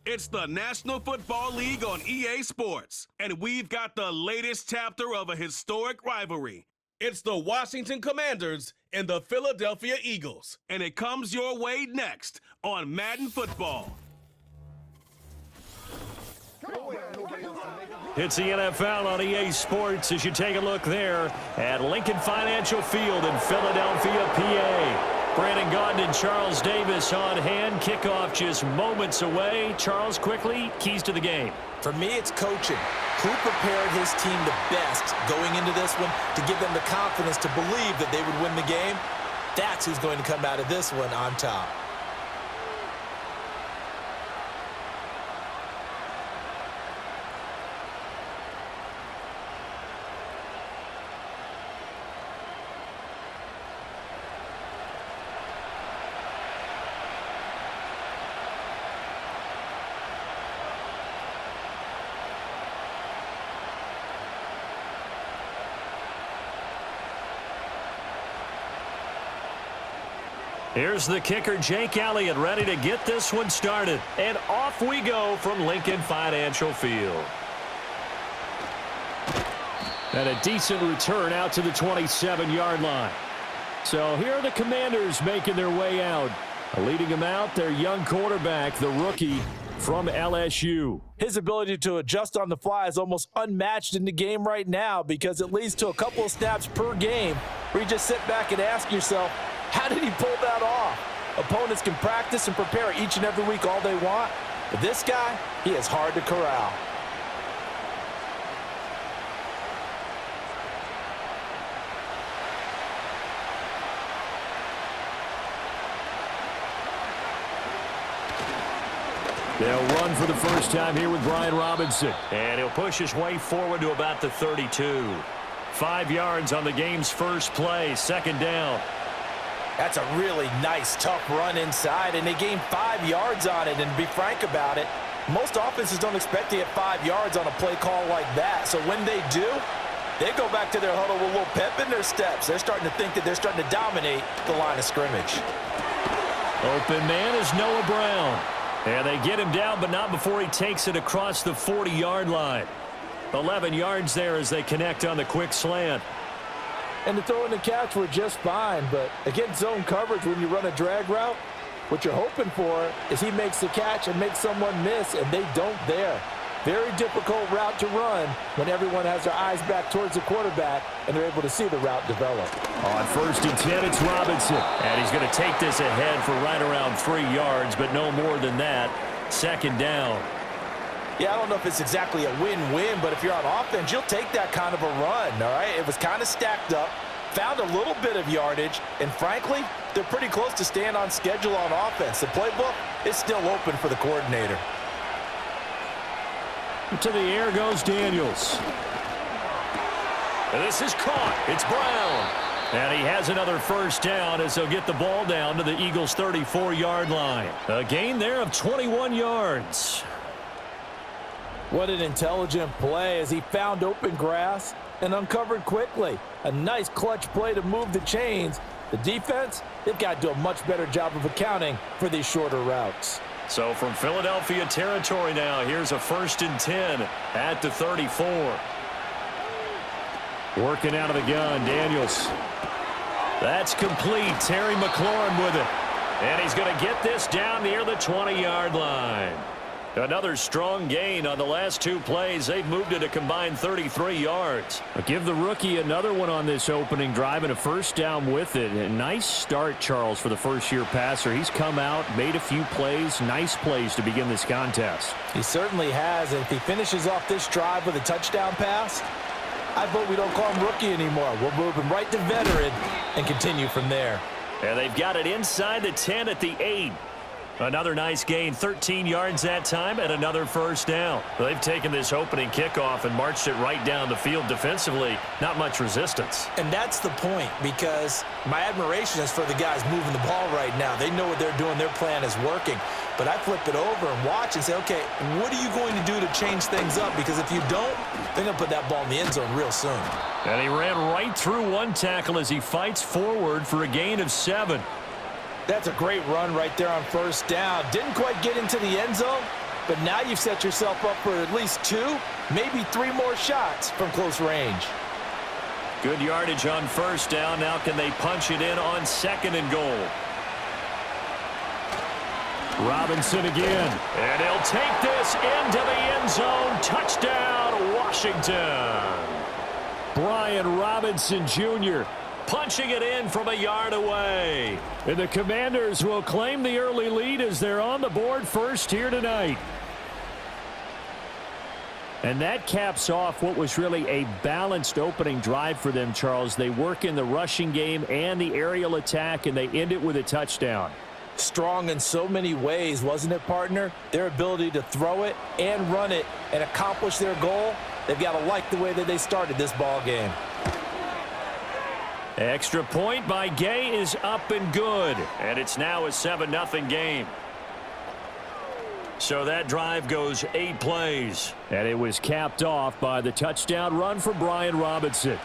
It's the National Football League on EA Sports, and we've got the latest chapter of a historic rivalry. It's the Washington Commanders and the Philadelphia Eagles, and it comes your way next on Madden Football. It's the NFL on EA Sports as you take a look there at Lincoln Financial Field in Philadelphia, PA. Brandon Gaudin and Charles Davis on hand. Kickoff just moments away. Charles, quickly, keys to the game. For me, it's coaching. Who prepared his team the best going into this one to give them the confidence to believe that they would win the game? That's who's going to come out of this one on top. Here's the kicker, Jake Elliott, ready to get this one started. And off we go from Lincoln Financial Field. And a decent return out to the 27-yard line. So here are the Commanders making their way out. Leading them out, their young quarterback, the rookie from LSU. His ability to adjust on the fly is almost unmatched in the game right now because it leads to a couple of snaps per game where you just sit back and ask yourself, how did he pull that off? Opponents can practice and prepare each and every week all they want, but this guy, he is hard to corral. They'll run for the first time here with Brian Robinson. And he'll push his way forward to about the 32. 5 yards on the game's first play, second down. That's a really nice, tough run inside, and they gained 5 yards on it. And to be frank about it, most offenses don't expect to get 5 yards on a play call like that. So when they do, they go back to their huddle with a little pep in their steps. They're starting to think that they're starting to dominate the line of scrimmage. Open man is Noah Brown. And they get him down, but not before he takes it across the 40-yard line. 11 yards there as they connect on the quick slant. And the throw and the catch were just fine, but against zone coverage when you run a drag route, what you're hoping for is he makes the catch and makes someone miss, and they don't there. Very difficult route to run when everyone has their eyes back towards the quarterback and they're able to see the route develop. On 1st and 10, it's Robinson. And he's going to take this ahead for right around 3 yards, but no more than that. Second down. Yeah, I don't know if it's exactly a win-win, but if you're on offense, you'll take that kind of a run, all right? It was kind of stacked up, found a little bit of yardage, and frankly, they're pretty close to staying on schedule on offense. The playbook is still open for the coordinator. To the air goes Daniels. And this is caught. It's Brown. And he has another first down as he'll get the ball down to the Eagles' 34-yard line. A gain there of 21 yards. What an intelligent play as he found open grass and uncovered quickly. A nice clutch play to move the chains. The defense, they've got to do a much better job of accounting for these shorter routes. So from Philadelphia territory now, here's a 1st and 10 at the 34. Working out of the gun, Daniels. That's complete. Terry McLaurin with it. And he's going to get this down near the 20-yard line. Another strong gain on the last 2 plays. They've moved it a combined 33 yards. But give the rookie another one on this opening drive and a first down with it. A nice start, Charles, for the first-year passer. He's come out, made a few plays, nice plays to begin this contest. He certainly has, and if he finishes off this drive with a touchdown pass, I vote we don't call him rookie anymore. We'll move him right to veteran and continue from there. And they've got it inside the 10 at the 8. Another nice gain, 13 yards that time, and another first down. They've taken this opening kickoff and marched it right down the field defensively. Not much resistance. And that's the point, because my admiration is for the guys moving the ball right now. They know what they're doing. Their plan is working. But I flip it over and watch and say, okay, what are you going to do to change things up? Because if you don't, they're going to put that ball in the end zone real soon. And he ran right through one tackle as he fights forward for a gain of 7. That's a great run right there on first down. Didn't quite get into the end zone, but now you've set yourself up for at least 2, maybe 3 more shots from close range. Good yardage on first down. Now can they punch it in on 2nd and goal? Robinson again. And he'll take this into the end zone. Touchdown, Washington. Brian Robinson Jr. punching it in from a yard away. And the Commanders will claim the early lead as they're on the board first here tonight. And that caps off what was really a balanced opening drive for them, Charles. They work in the rushing game and the aerial attack, and they end it with a touchdown. Strong in so many ways, wasn't it, partner? Their ability to throw it and run it and accomplish their goal, they've got to like the way that they started this ball game. Extra point by Gay is up and good. And it's now a 7-0 game. So that drive goes 8 plays. And it was capped off by the touchdown run for Brian Robinson.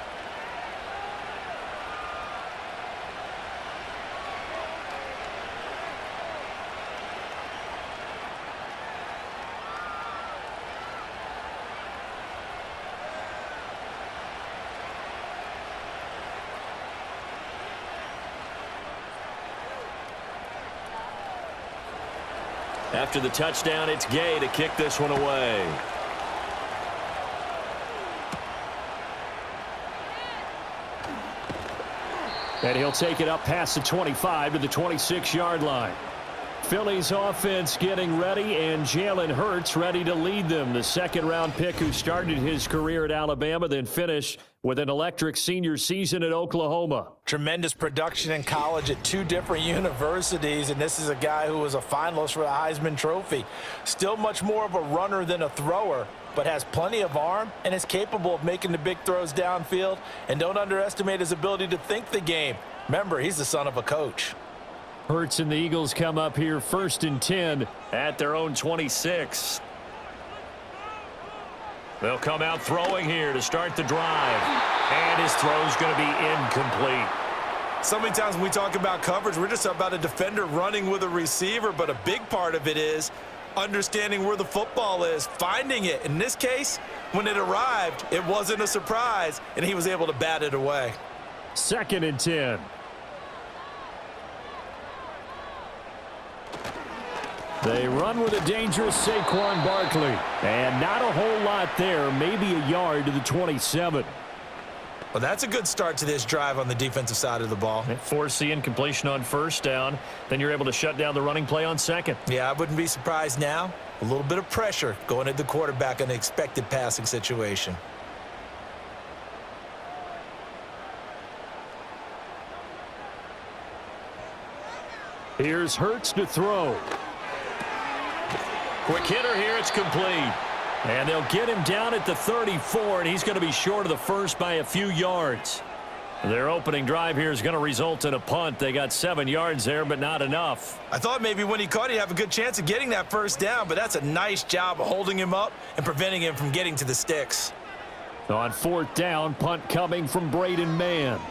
After the touchdown, it's Gay to kick this one away. And he'll take it up past the 25 to the 26-yard line. Philly's offense getting ready, and Jalen Hurts ready to lead them. The 2nd-round pick who started his career at Alabama, then finished with an electric senior season at Oklahoma. Tremendous production in college at 2 different universities, and this is a guy who was a finalist for the Heisman Trophy. Still much more of a runner than a thrower, but has plenty of arm and is capable of making the big throws downfield. And don't underestimate his ability to think the game. Remember, he's the son of a coach. Hurts and the Eagles come up here 1st and 10 at their own 26. They'll come out throwing here to start the drive. And his throw's going to be incomplete. So many times when we talk about coverage, we're just about a defender running with a receiver, but a big part of it is understanding where the football is, finding it. In this case, when it arrived, it wasn't a surprise, and he was able to bat it away. 2nd and 10. They run with a dangerous Saquon Barkley. And not a whole lot there, maybe a yard to the 27. Well, that's a good start to this drive on the defensive side of the ball. Force the incompletion on first down. Then you're able to shut down the running play on 2nd. Yeah, I wouldn't be surprised now. A little bit of pressure going at the quarterback in an expected passing situation. Here's Hurts to throw. Quick hitter here, it's complete. And they'll get him down at the 34, and he's going to be short of the first by a few yards. Their opening drive here is going to result in a punt. They got 7 yards there, but not enough. I thought maybe when he caught, he'd have a good chance of getting that first down, but that's a nice job of holding him up and preventing him from getting to the sticks. On 4th down, punt coming from Braden Mann.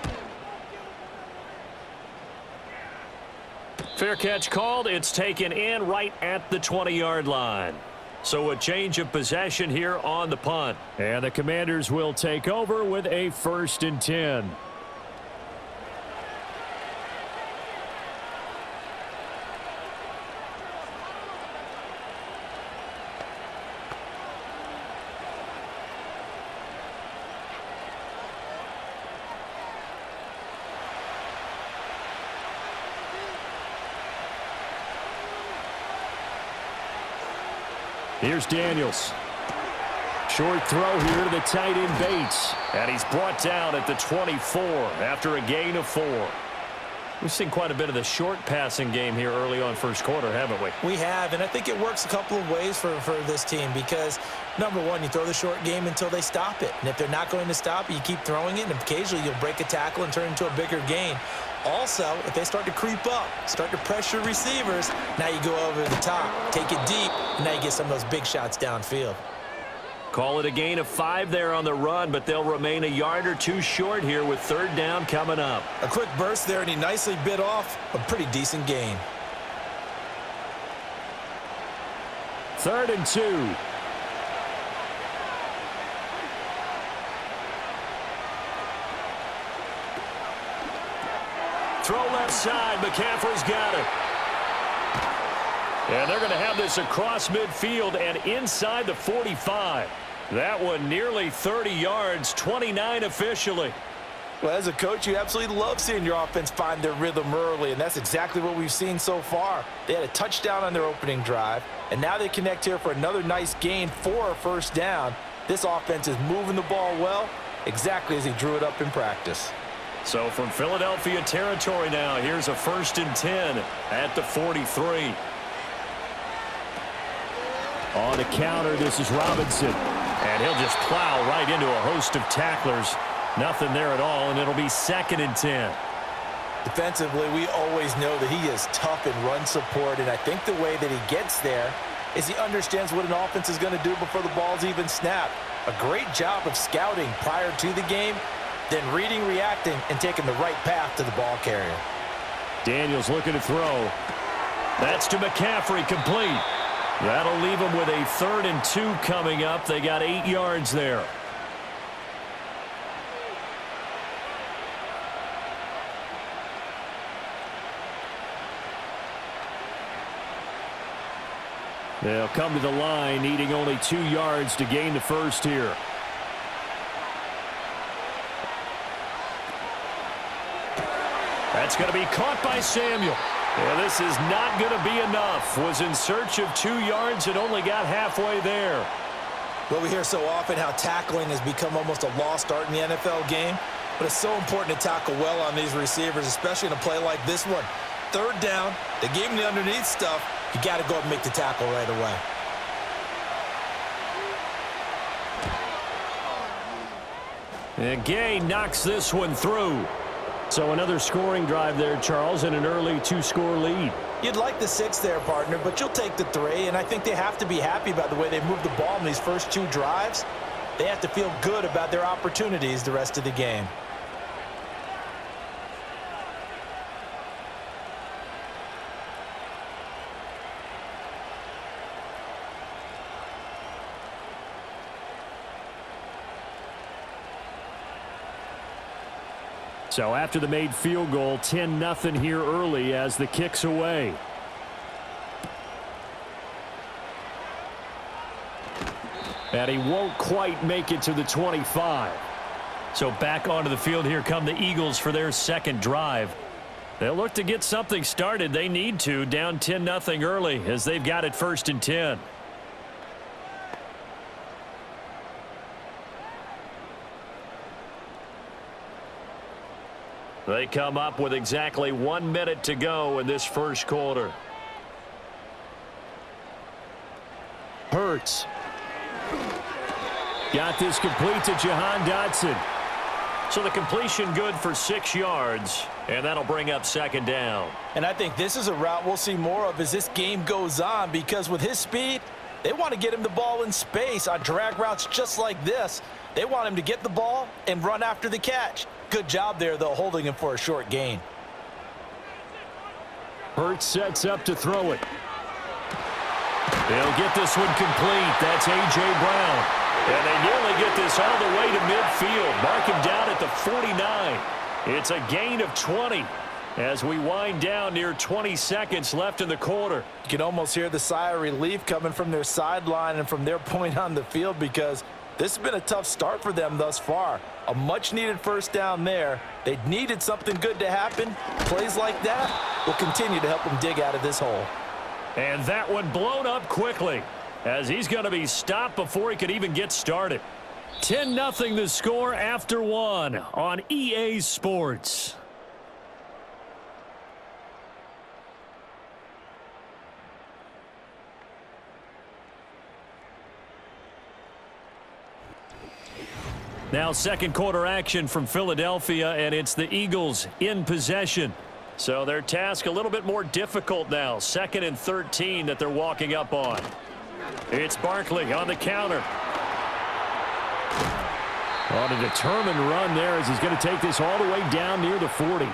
Fair catch called. It's taken in right at the 20-yard line. So a change of possession here on the punt. And the Commanders will take over with a 1st and 10. Here's Daniels. Short throw here to the tight end Bates. And he's brought down at the 24 after a gain of 4. We've seen quite a bit of the short passing game here early on first quarter, haven't we? We have, and I think it works a couple of ways for this team because, number one, you throw the short game until they stop it. And if they're not going to stop it, you keep throwing it, and occasionally you'll break a tackle and turn it into a bigger gain. Also, if they start to creep up, start to pressure receivers, now you go over the top, take it deep, and now you get some of those big shots downfield. Call it a gain of 5 there on the run, but they'll remain a yard or 2 short here with 3rd down coming up. A quick burst there, and he nicely bit off a pretty decent gain. 3rd and 2. Throw left side. McCaffrey's got it. And they're going to have this across midfield and inside the 45. That one nearly 30 yards, 29 officially. Well, as a coach, you absolutely love seeing your offense find their rhythm early, and that's exactly what we've seen so far. They had a touchdown on their opening drive, and now they connect here for another nice gain for a first down. This offense is moving the ball well, exactly as he drew it up in practice. So from Philadelphia territory now, here's a 1st and 10 at the 43. On the counter, this is Robinson. And he'll just plow right into a host of tacklers. Nothing there at all, and it'll be 2nd and 10. Defensively, we always know that he is tough in run support, and I think the way that he gets there is he understands what an offense is going to do before the ball's even snapped. A great job of scouting prior to the game, then reading, reacting, and taking the right path to the ball carrier. Daniels looking to throw. That's to McCaffrey, complete. That'll leave them with a 3rd and 2 coming up. They got 8 yards there. They'll come to the line, needing only 2 yards to gain the first here. That's going to be caught by Samuel. Yeah, this is not going to be enough. Was in search of 2 yards and only got halfway there. Well, we hear so often how tackling has become almost a lost art in the NFL game, but it's so important to tackle well on these receivers, especially in a play like this one. 3rd down, they gave him the underneath stuff. You got to go up and make the tackle right away. And Gay knocks this one through. So another scoring drive there, Charles, and an early 2-score lead. You'd like the 6 there, partner, but you'll take the 3, and I think they have to be happy about the way they moved the ball in these first 2 drives. They have to feel good about their opportunities the rest of the game. So after the made field goal, 10-0 here early as the kick's away. And he won't quite make it to the 25. So back onto the field here come the Eagles for their 2nd drive. They'll look to get something started. They need to, down 10-0 early as they've got it 1st and 10. They come up with exactly 1 minute to go in this first quarter. Hurts. Got this complete to Jahan Dotson. So the completion good for 6 yards, and that'll bring up 2nd down. And I think this is a route we'll see more of as this game goes on, because with his speed, they want to get him the ball in space on drag routes just like this. They want him to get the ball and run after the catch. Good job there, though, holding him for a short gain. Hurts sets up to throw it. They'll get this one complete. That's A.J. Brown. And they nearly get this all the way to midfield. Mark him down at the 49. It's a gain of 20 as we wind down near 20 seconds left in the quarter. You can almost hear the sigh of relief coming from their sideline and from their point on the field, because this has been a tough start for them thus far. A much-needed first down there. They needed something good to happen. Plays like that will continue to help them dig out of this hole. And that one blown up quickly as he's going to be stopped before he could even get started. 10-0 the score after 1 on EA Sports. Now 2nd quarter action from Philadelphia, and it's the Eagles in possession. So their task a little bit more difficult now. 2nd and 13 that they're walking up on. It's Barkley on the counter. On a determined run there as he's going to take this all the way down near the 40.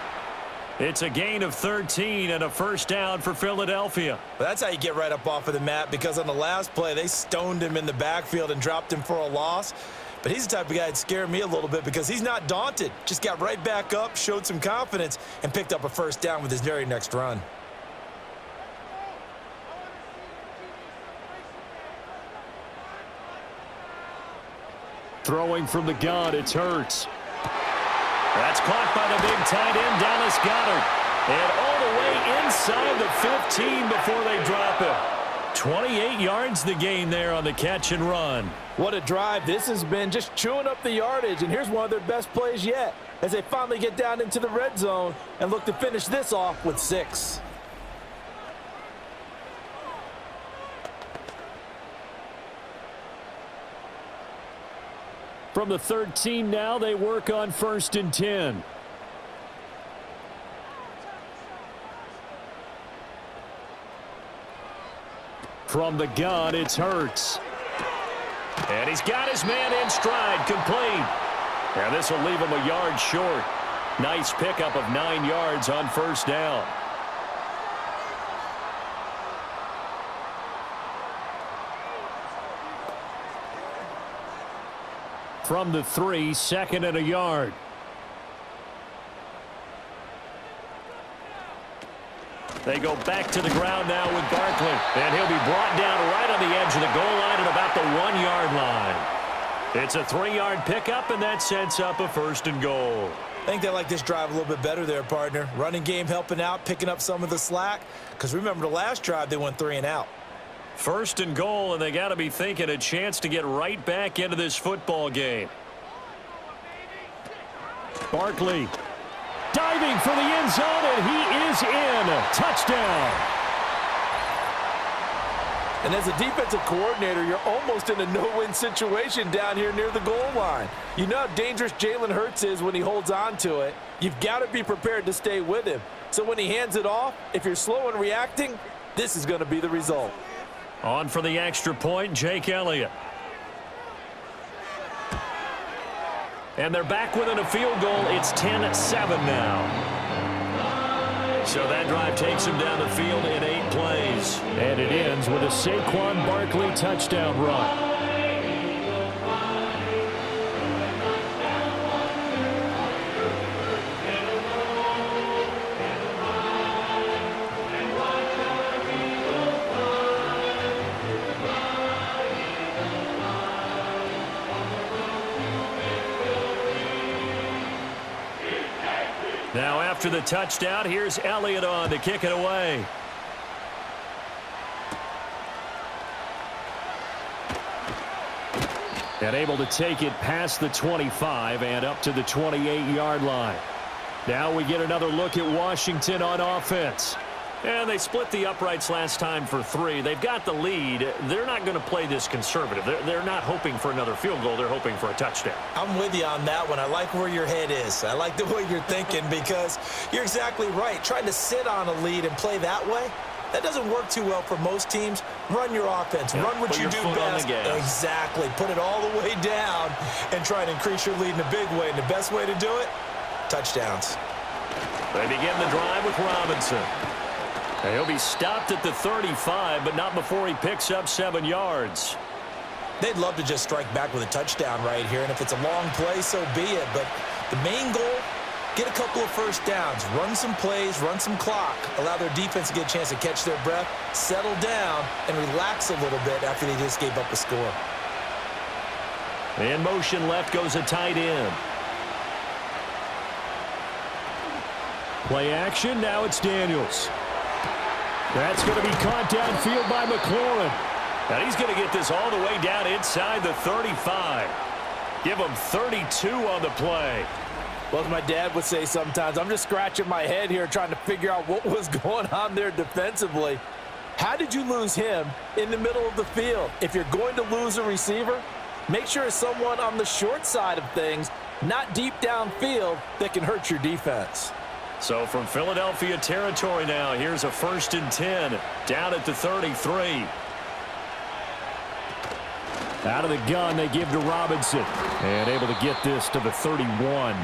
It's a gain of 13 and a first down for Philadelphia. Well, that's how you get right up off of the mat, because on the last play, they stoned him in the backfield and dropped him for a loss. But he's the type of guy that scared me a little bit because he's not daunted. Just got right back up, showed some confidence, and picked up a first down with his very next run. Throwing from the gun, it's Hurts. That's caught by the big tight end, Dallas Goedert. And all the way inside the 15 before they drop it. 28 yards the gain there on the catch and run. What a drive. This has been just chewing up the yardage, and here's one of their best plays yet as they finally get down into the red zone and look to finish this off with 6. From the 13 now, they work on 1st and 10. From the gun, it's Hurts. And he's got his man in stride, complete. And this will leave him a yard short. Nice pickup of 9 yards on first down. From the 3, 2nd and a yard. They go back to the ground now with Barkley. And he'll be brought down right on the edge of the goal line at about the 1-yard line. It's a 3-yard pickup, and that sets up a 1st and goal. I think they like this drive a little bit better there, partner. Running game helping out, picking up some of the slack. Because remember, the last drive, they went 3 and out. 1st and goal, and they got to be thinking a chance to get right back into this football game. Barkley diving for the end zone, and he is in. Touchdown. And as a defensive coordinator, you're almost in a no-win situation down here near the goal line. You know how dangerous Jalen Hurts is when he holds on to it. You've got to be prepared to stay with him. So when he hands it off, if you're slow in reacting, this is going to be the result. On for the extra point, Jake Elliott. And they're back within a field goal. It's 10-7 now. So that drive takes him down the field in 8 plays. And it ends with a Saquon Barkley touchdown run. Now after the touchdown, here's Elliott on to kick it away. And able to take it past the 25 and up to the 28-yard line. Now we get another look at Washington on offense. And they split the uprights last time for 3. They've got the lead. They're not going to play this conservative. They're not hoping for another field goal. They're hoping for a touchdown. I'm with you on that one. I like where your head is. I like the way you're thinking because you're exactly right. Trying to sit on a lead and play that way, that doesn't work too well for most teams. Run your offense. Yeah, run what you do best. Exactly. Put it all the way down and try and increase your lead in a big way. And the best way to do it, touchdowns. They begin the drive with Robinson. He'll be stopped at the 35, but not before he picks up 7 yards. They'd love to just strike back with a touchdown right here, and if it's a long play, so be it. But the main goal, get a couple of first downs, run some plays, run some clock, allow their defense to get a chance to catch their breath, settle down, and relax a little bit after they just gave up a score. In motion left goes a tight end. Play action, now it's Daniels. That's going to be caught downfield by McLaurin. And he's going to get this all the way down inside the 35. Give him 32 on the play. Well, as my dad would say sometimes, I'm just scratching my head here trying to figure out what was going on there defensively. How did you lose him in the middle of the field? If you're going to lose a receiver, make sure it's someone on the short side of things, not deep downfield, that can hurt your defense. So from Philadelphia territory now, here's a 1st and 10 down at the 33. Out of the gun, they give to Robinson. And able to get this to the 31.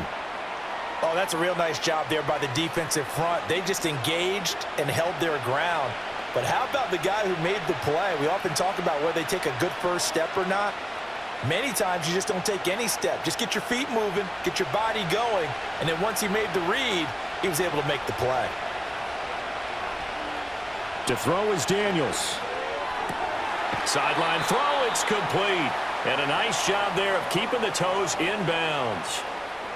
Oh, that's a real nice job there by the defensive front. They just engaged and held their ground. But how about the guy who made the play? We often talk about whether they take a good first step or not. Many times you just don't take any step. Just get your feet moving, get your body going, and then once he made the read, he was able to make the play. To throw is Daniels. Sideline throw, it's complete. And a nice job there of keeping the toes inbounds.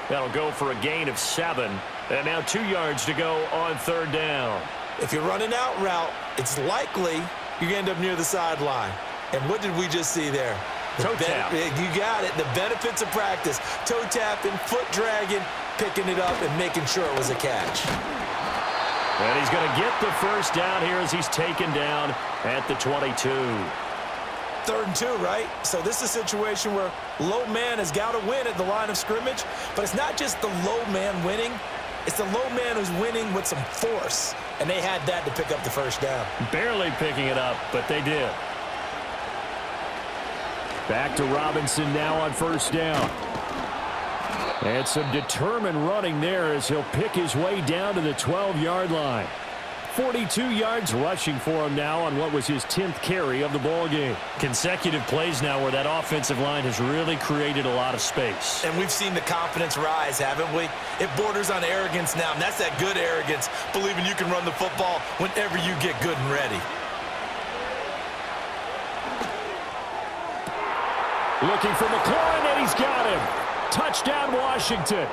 That'll go for a gain of 7. And now 2 yards to go on 3rd down. If you're running out route, it's likely you're going to end up near the sideline. And what did we just see there? Toe tap. You got it. The benefits of practice. Toe tapping, foot dragging, picking it up, and making sure it was a catch. And he's going to get the first down here as he's taken down at the 22. 3rd and 2, right? So this is a situation where low man has got to win at the line of scrimmage, but it's not just the low man winning. It's the low man who's winning with some force, and they had that to pick up the first down. Barely picking it up, but they did. Back to Robinson now on 1st down. And some determined running there as he'll pick his way down to the 12-yard line. 42 yards rushing for him now on what was his 10th carry of the ball game. Consecutive plays now where that offensive line has really created a lot of space. And we've seen the confidence rise, haven't we? It borders on arrogance now, and that's that good arrogance, believing you can run the football whenever you get good and ready. Looking for McLaurin, and he's got him. Touchdown, Washington.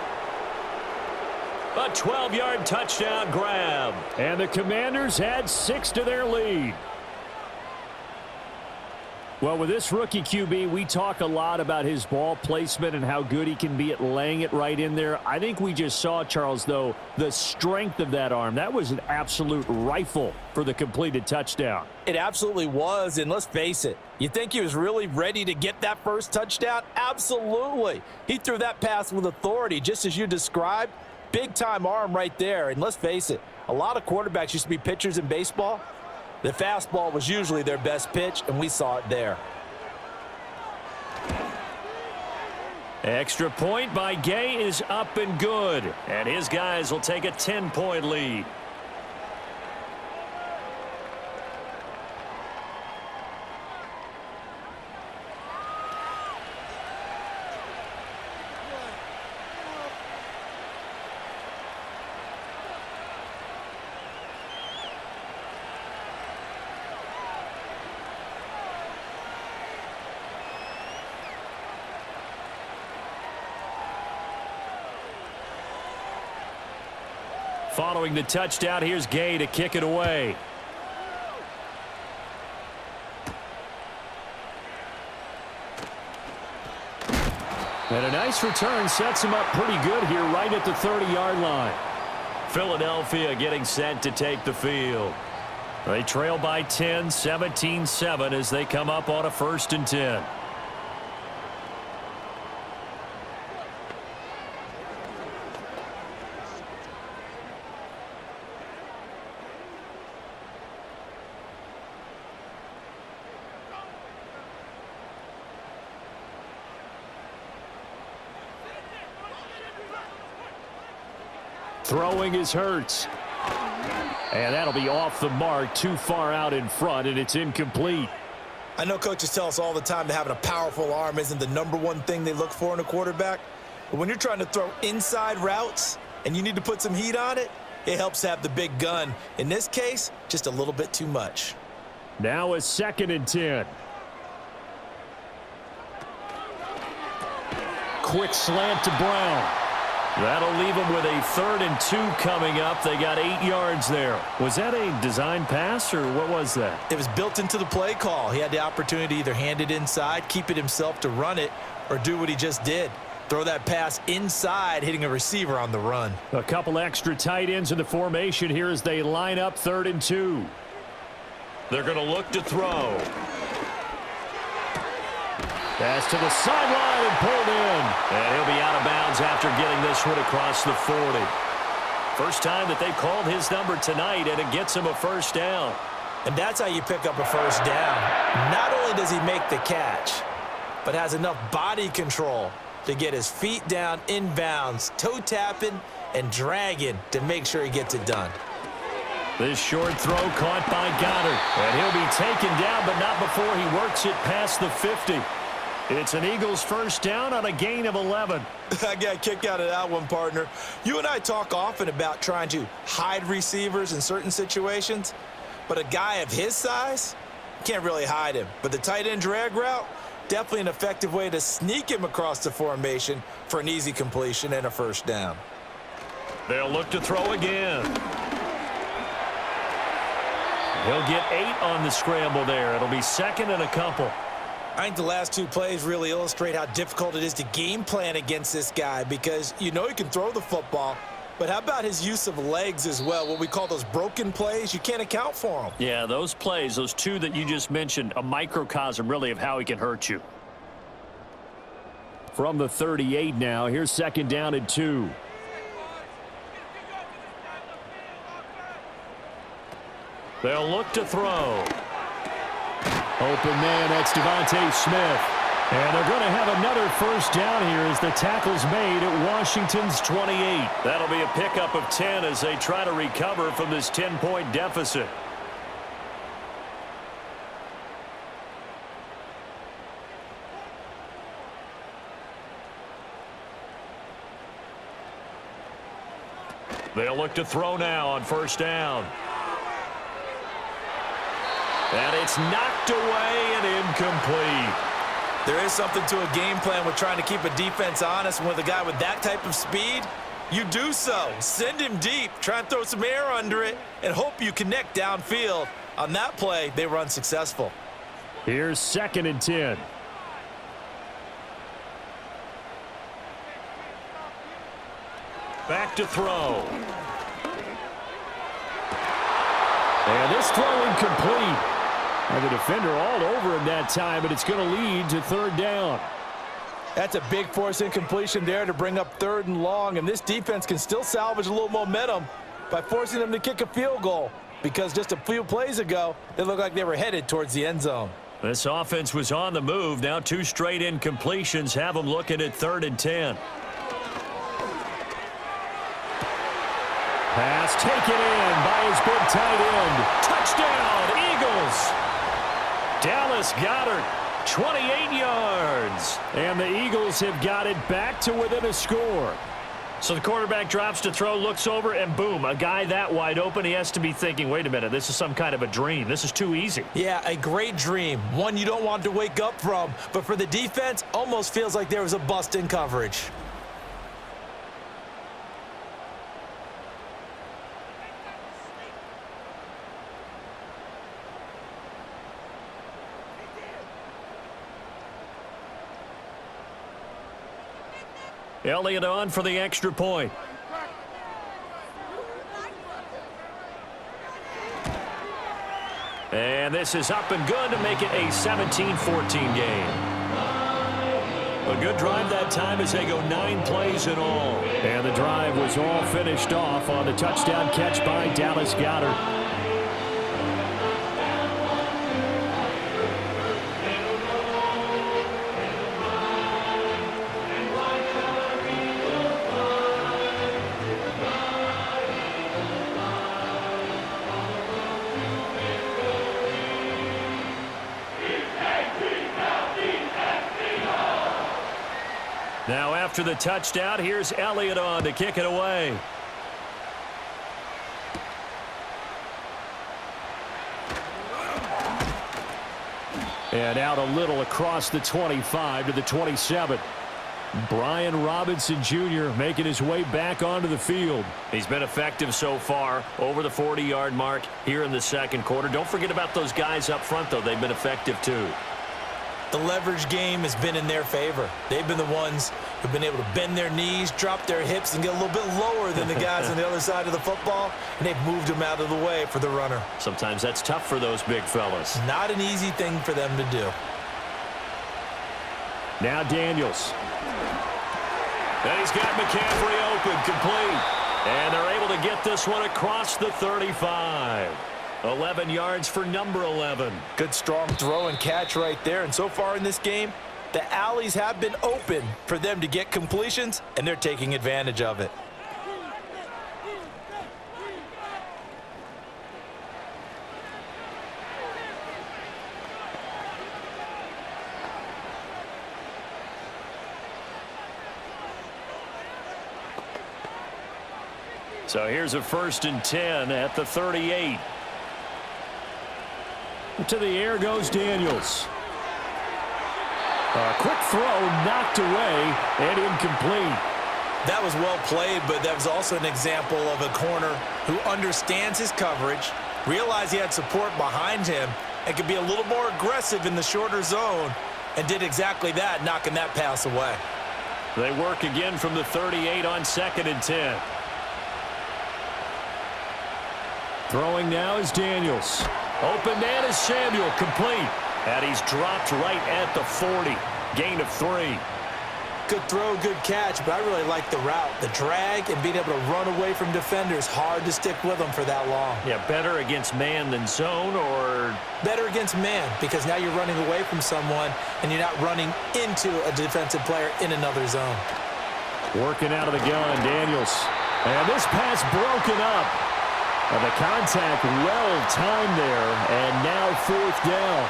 A 12-yard touchdown grab. And the Commanders add 6 to their lead. Well, with this rookie QB, we talk a lot about his ball placement and how good he can be at laying it right in there. I think we just saw, Charles, though, the strength of that arm. That was an absolute rifle for the completed touchdown. It absolutely was, and let's face it, you think he was really ready to get that first touchdown? Absolutely. He threw that pass with authority, just as you described. Big-time arm right there, and let's face it, a lot of quarterbacks used to be pitchers in baseball. The fastball was usually their best pitch, and we saw it there. Extra point by Gay is up and good, and his guys will take a 10-point lead. Following the touchdown, here's Gay to kick it away. And a nice return sets him up pretty good here right at the 30-yard line. Philadelphia getting set to take the field. They trail by 10, 17-7 as they come up on a 1st and 10. Throwing is Hurts. And that'll be off the mark, too far out in front, and it's incomplete. I know coaches tell us all the time that having a powerful arm isn't the #1 thing they look for in a quarterback. But when you're trying to throw inside routes and you need to put some heat on it, it helps to have the big gun. In this case, just a little bit too much. Now a 2nd and 10. Quick slant to Brown. That'll leave them with a 3rd and 2 coming up. They got 8 yards there. Was that a design pass, or what was that? It was built into the play call. He had the opportunity to either hand it inside, keep it himself to run it, or do what he just did. Throw that pass inside, hitting a receiver on the run. A couple extra tight ends in the formation here as they line up 3rd and 2. They're going to look to throw. Pass to the sideline and pulled in. And he'll be out of bounds after getting this one across the 40. First time that they've called his number tonight, and it gets him a 1st down. And that's how you pick up a 1st down. Not only does he make the catch, but has enough body control to get his feet down inbounds, toe tapping and dragging to make sure he gets it done. This short throw caught by Goddard. And he'll be taken down, but not before he works it past the 50. It's an Eagles first down on a gain of 11. I got a kick out of that one, partner. You and I talk often about trying to hide receivers in certain situations, but a guy of his size, can't really hide him. But the tight end drag route, definitely an effective way to sneak him across the formation for an easy completion and a first down. They'll look to throw again. He'll get 8 on the scramble there. It'll be second and a couple. I think the last 2 plays really illustrate how difficult it is to game plan against this guy, because you know he can throw the football, but how about his use of legs as well? What we call those broken plays, you can't account for them. Yeah, those plays, those 2 that you just mentioned, a microcosm really of how he can hurt you. From the 38 now, here's second down and 2. They'll look to throw. Open man, that's Devontae Smith. And they're going to have another first down here as the tackle's made at Washington's 28. That'll be a pickup of 10 as they try to recover from this 10-point deficit. They'll look to throw now on first down. And it's knocked away and incomplete. There is something to a game plan with trying to keep a defense honest. And with a guy with that type of speed, you do so. Send him deep, try and throw some air under it, and hope you connect downfield. On that play, they were unsuccessful. Here's second and 10. Back to throw. And this throw incomplete. And the defender all over him that time, but it's going to lead to third down. That's a big force incompletion there to bring up third and long, and this defense can still salvage a little momentum by forcing them to kick a field goal, because just a few plays ago, they looked like they were headed towards the end zone. This offense was on the move. Now 2 straight incompletions have them looking at third and 10. Pass taken in by his big tight end. Touchdown, Eagles! Dallas Goedert, 28 yards. And the Eagles have got it back to within a score. So the quarterback drops to throw, looks over, and boom, a guy that wide open, he has to be thinking, wait a minute, this is some kind of a dream. This is too easy. Yeah, a great dream. One you don't want to wake up from. But for the defense, almost feels like there was a bust in coverage. Elliott on for the extra point. And this is up and good to make it a 17-14 game. A good drive that time as they go 9 plays in all. And the drive was all finished off on the touchdown catch by Dallas Goedert. Now after the touchdown, here's Elliott on to kick it away. And out a little across the 25 to the 27. Brian Robinson Jr. making his way back onto the field. He's been effective so far, over the 40-yard mark here in the second quarter. Don't forget about those guys up front, though. They've been effective, too. The leverage game has been in their favor. They've been the ones who've been able to bend their knees, drop their hips, and get a little bit lower than the guys on the other side of the football, and they've moved them out of the way for the runner. Sometimes that's tough for those big fellas. Not an easy thing for them to do. Now Daniels. And he's got McCaffrey open, complete. And they're able to get this one across the 35. 11 yards for number 11. Good strong throw and catch right there. And so far in this game, The alleys have been open for them to get completions, and they're taking advantage of it. So here's a 1st and 10 at the 38. To the air goes Daniels. A quick throw knocked away and incomplete. That was well played, but that was also an example of a corner who understands his coverage, realized he had support behind him, and could be a little more aggressive in the shorter zone, and did exactly that, knocking that pass away. They work again from the 38 on 2nd and 10. Throwing now is Daniels. Open man is Samuel, complete. And he's dropped right at the 40. Gain of 3. Good throw, good catch, but I really like the route. The drag and being able to run away from defenders, hard to stick with them for that long. Yeah, better against man than zone, or? Better against man, because now you're running away from someone and you're not running into a defensive player in another zone. Working out of the gun, Daniels. And this pass broken up. And the contact well-timed there, and now 4th down.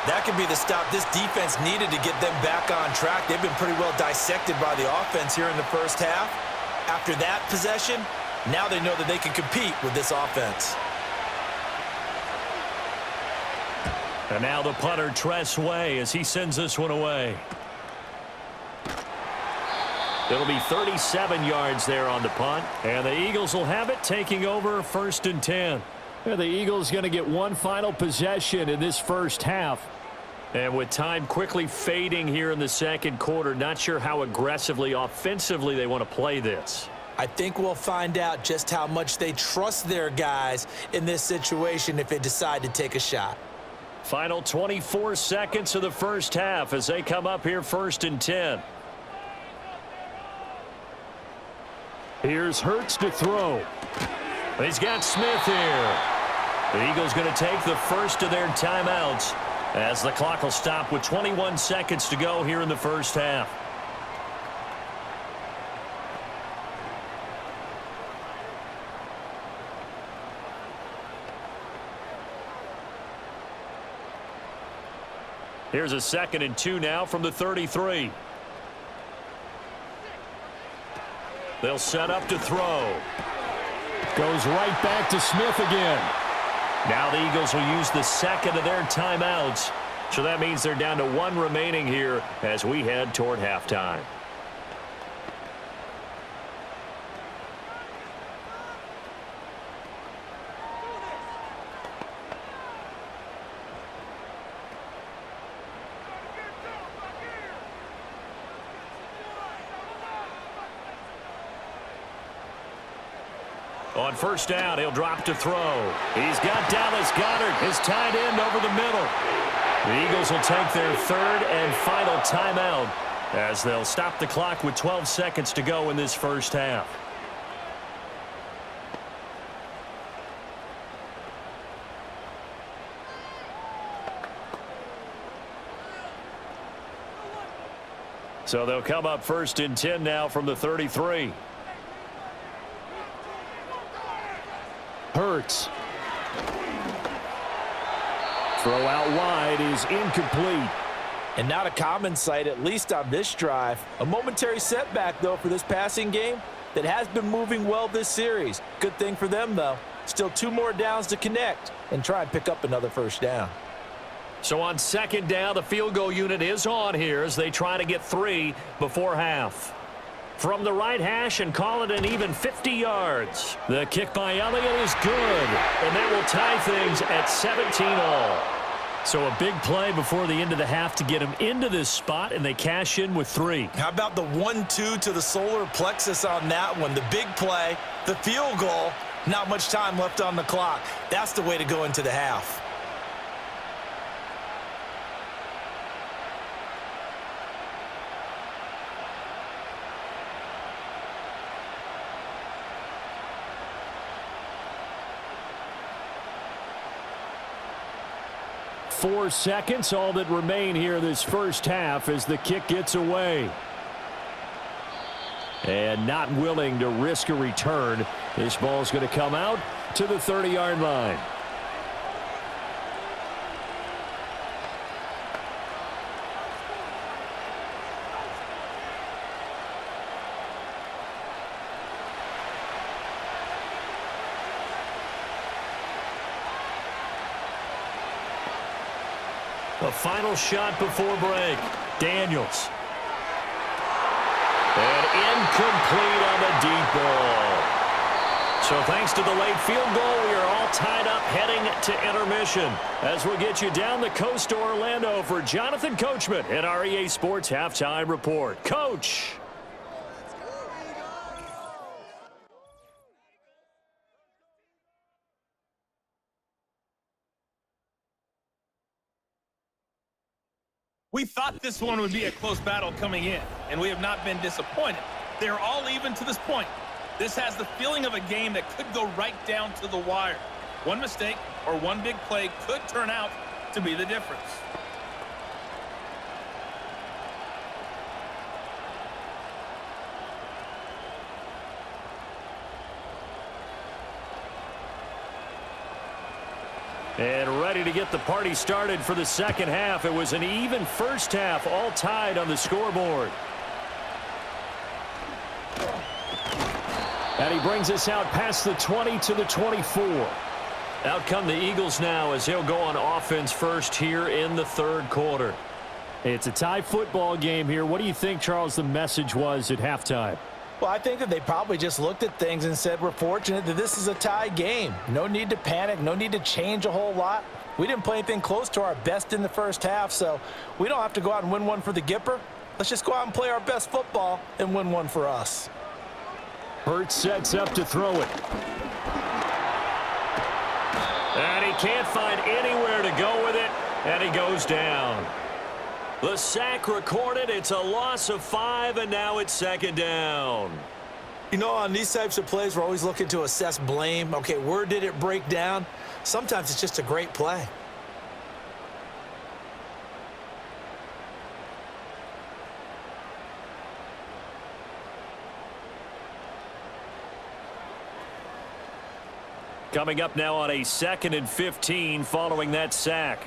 That could be the stop this defense needed to get them back on track. They've been pretty well dissected by the offense here in the first half. After that possession, now they know that they can compete with this offense. And now the punter, Tress Way, as he sends this one away. It'll be 37 yards there on the punt, and the Eagles will have it, taking over 1st and 10. Yeah, the Eagles going to get one final possession in this first half. And with time quickly fading here in the second quarter, not sure how aggressively, offensively they want to play this. I think we'll find out just how much they trust their guys in this situation if they decide to take a shot. Final 24 seconds of the first half as they come up here 1st and 10. Here's Hurts to throw. He's got Smith here. The Eagles going to take the first of their timeouts as the clock will stop with 21 seconds to go here in the first half. Here's a 2nd and 2 now from the 33. They'll set up to throw. Goes right back to Smith again. Now the Eagles will use the second of their timeouts. So that means they're down to 1 remaining here as we head toward halftime. On 1st down, he'll drop to throw. He's got Dallas Goedert, his tight end, over the middle. The Eagles will take their 3rd and final timeout as they'll stop the clock with 12 seconds to go in this first half. So they'll come up 1st and 10 now from the 33. Hurts. Throw out wide is incomplete. And not a common sight, at least on this drive. A momentary setback, though, for this passing game that has been moving well this series. Good thing for them, though. Still 2 more downs to connect and try and pick up another 1st down. So on 2nd down, the field goal unit is on here as they try to get 3 before half. From the right hash and call it an even 50 yards. The kick by Elliott is good, and that will tie things at 17-all. So a big play before the end of the half to get them into this spot, and they cash in with 3. How about the 1-2 to the solar plexus on that one? The big play, the field goal, not much time left on the clock. That's the way to go into the half. 4 seconds, all that remain here this first half as the kick gets away. And not willing to risk a return. This ball's going to come out to the 30-yard line. The final shot before break. Daniels. And incomplete on the deep ball. So thanks to the late field goal, we are all tied up heading to intermission. As we'll get you down the coast to Orlando for Jonathan Coachman in our EA Sports Halftime Report. Coach. We thought this one would be a close battle coming in, and we have not been disappointed. They're all even to this point. This has the feeling of a game that could go right down to the wire. One mistake or one big play could turn out to be the difference. And ready to get the party started for the second half. It was an even first half, all tied on the scoreboard. And he brings us out past the 20 to the 24. Out come the Eagles now as they'll go on offense first here in the third quarter. It's a tie football game here. What do you think, Charles, the message was at halftime? Well, I think that they probably just looked at things and said, we're fortunate that this is a tie game. No need to panic. No need to change a whole lot. We didn't play anything close to our best in the first half, so we don't have to go out and win one for the Gipper. Let's just go out and play our best football and win one for us. Hurts sets up to throw it. And he can't find anywhere to go with it, and he goes down. The sack recorded. It's a loss of 5, and now it's second down. You know, on these types of plays, we're always looking to assess blame. Okay, where did it break down? Sometimes it's just a great play. Coming up now on a 2nd and 15 following that sack.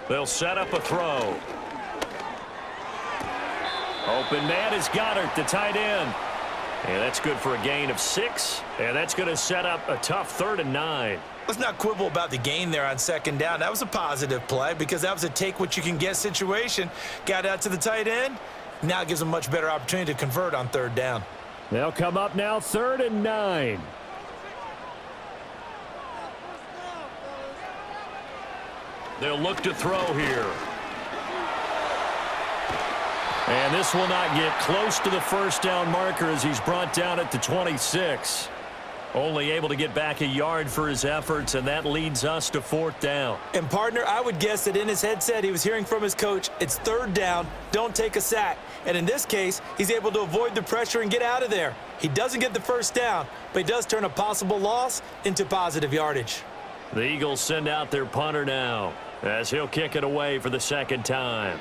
They'll set up a throw. Open man is Goddard, the tight end. And that's good for a gain of 6. And that's going to set up a tough 3rd and 9. Let's not quibble about the gain there on second down. That was a positive play because that was a take-what-you-can-get situation. Got out to the tight end. Now it gives them a much better opportunity to convert on 3rd down. They'll come up now 3rd and 9. They'll look to throw here. And this will not get close to the first down marker as he's brought down at the 26. Only able to get back a yard for his efforts, and that leads us to 4th down. And, partner, I would guess that in his headset he was hearing from his coach, it's 3rd down, don't take a sack. And in this case, he's able to avoid the pressure and get out of there. He doesn't get the first down, but he does turn a possible loss into positive yardage. The Eagles send out their punter now as he'll kick it away for the second time.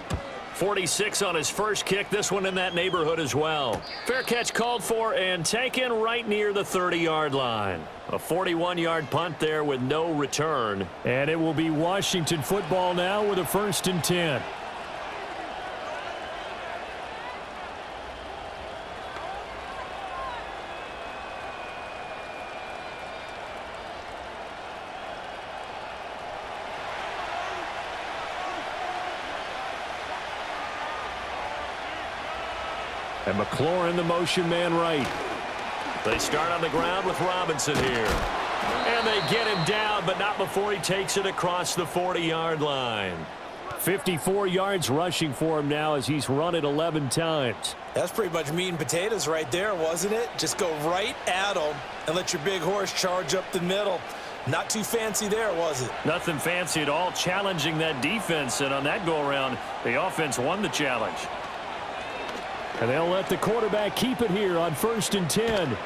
46 on his first kick, this one in that neighborhood as well. Fair catch called for and taken right near the 30-yard line. A 41-yard punt there with no return. And it will be Washington football now with a 1st and 10. And McLaurin, the motion man right. They start on the ground with Robinson here. And they get him down, but not before he takes it across the 40-yard line. 54 yards rushing for him now as he's run it 11 times. That's pretty much meat and potatoes right there, wasn't it? Just go right at him and let your big horse charge up the middle. Not too fancy there, was it? Nothing fancy at all, challenging that defense. And on that go-around, the offense won the challenge. And they'll let the quarterback keep it here on 1st and 10.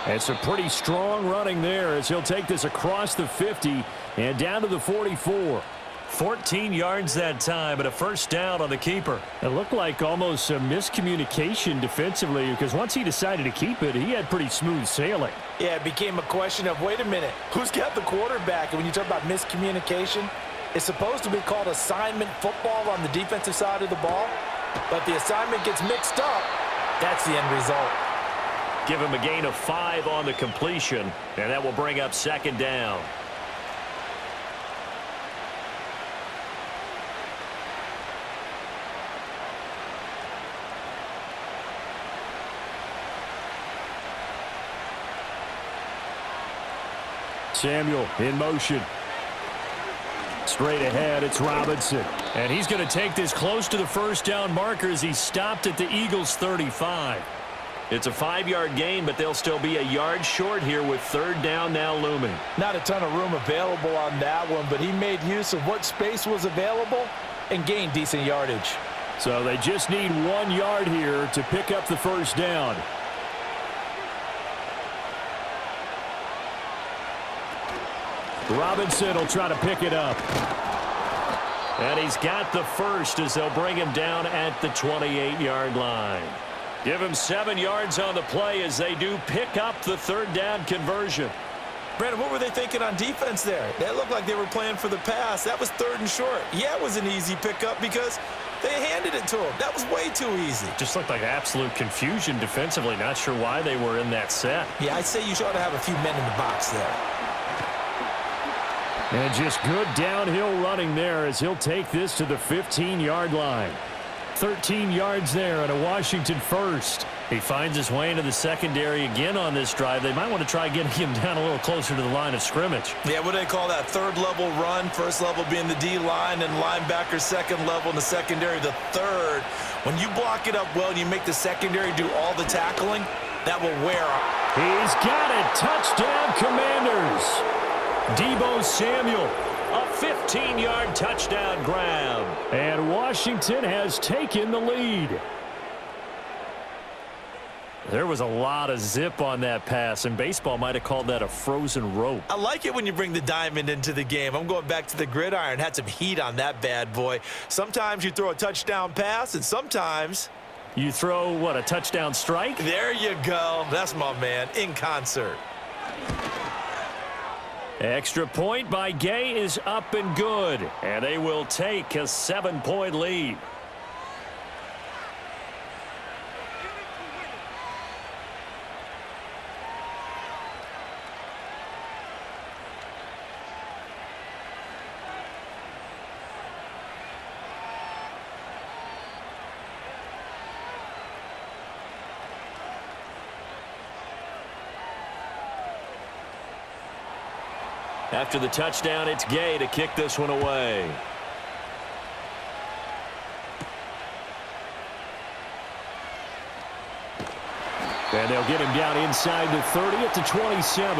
It's a pretty strong running there as he'll take this across the 50 and down to the 44. 14 yards that time, but a first down on the keeper. It looked like almost a miscommunication defensively because once he decided to keep it, he had pretty smooth sailing. Yeah, it became a question of, wait a minute, who's got the quarterback? And when you talk about miscommunication, it's supposed to be called assignment football on the defensive side of the ball, but the assignment gets mixed up. That's the end result. Give him a gain of 5 on the completion, and that will bring up second down. Samuel in motion. Straight ahead, it's Robinson. And he's going to take this close to the first down marker as he stopped at the Eagles' 35. It's a 5-yard gain, but they'll still be a yard short here with third down now looming. Not a ton of room available on that one, but he made use of what space was available and gained decent yardage. So they just need 1 yard here to pick up the first down. Robinson will try to pick it up. And he's got the first as they'll bring him down at the 28-yard line. Give him 7 yards on the play as they do pick up the third down conversion. Brandon, what were they thinking on defense there? That looked like they were playing for the pass. That was 3rd and short. Yeah, it was an easy pickup because they handed it to him. That was way too easy. Just looked like absolute confusion defensively. Not sure why they were in that set. Yeah, I'd say you ought to have a few men in the box there. And just good downhill running there as he'll take this to the 15-yard line. 13 yards there and a Washington first. He finds his way into the secondary again on this drive. They might want to try getting him down a little closer to the line of scrimmage. Yeah, what do they call that? 3rd level run, 1st level being the D-line, and linebacker 2nd level, and the secondary the 3rd. When you block it up well and you make the secondary do all the tackling, that will wear up. He's got it. Touchdown, Commanders. Deebo Samuel, a 15-yard touchdown grab. And Washington has taken the lead. There was a lot of zip on that pass, and baseball might have called that a frozen rope. I like it when you bring the diamond into the game. I'm going back to the gridiron. Had some heat on that bad boy. Sometimes you throw a touchdown pass, and sometimes you throw, what, a touchdown strike? There you go. That's my man, in concert. Extra point by Gay is up and good, and they will take a 7-point lead. After the touchdown, it's Gay to kick this one away. And they'll get him down inside the 30 at the 27.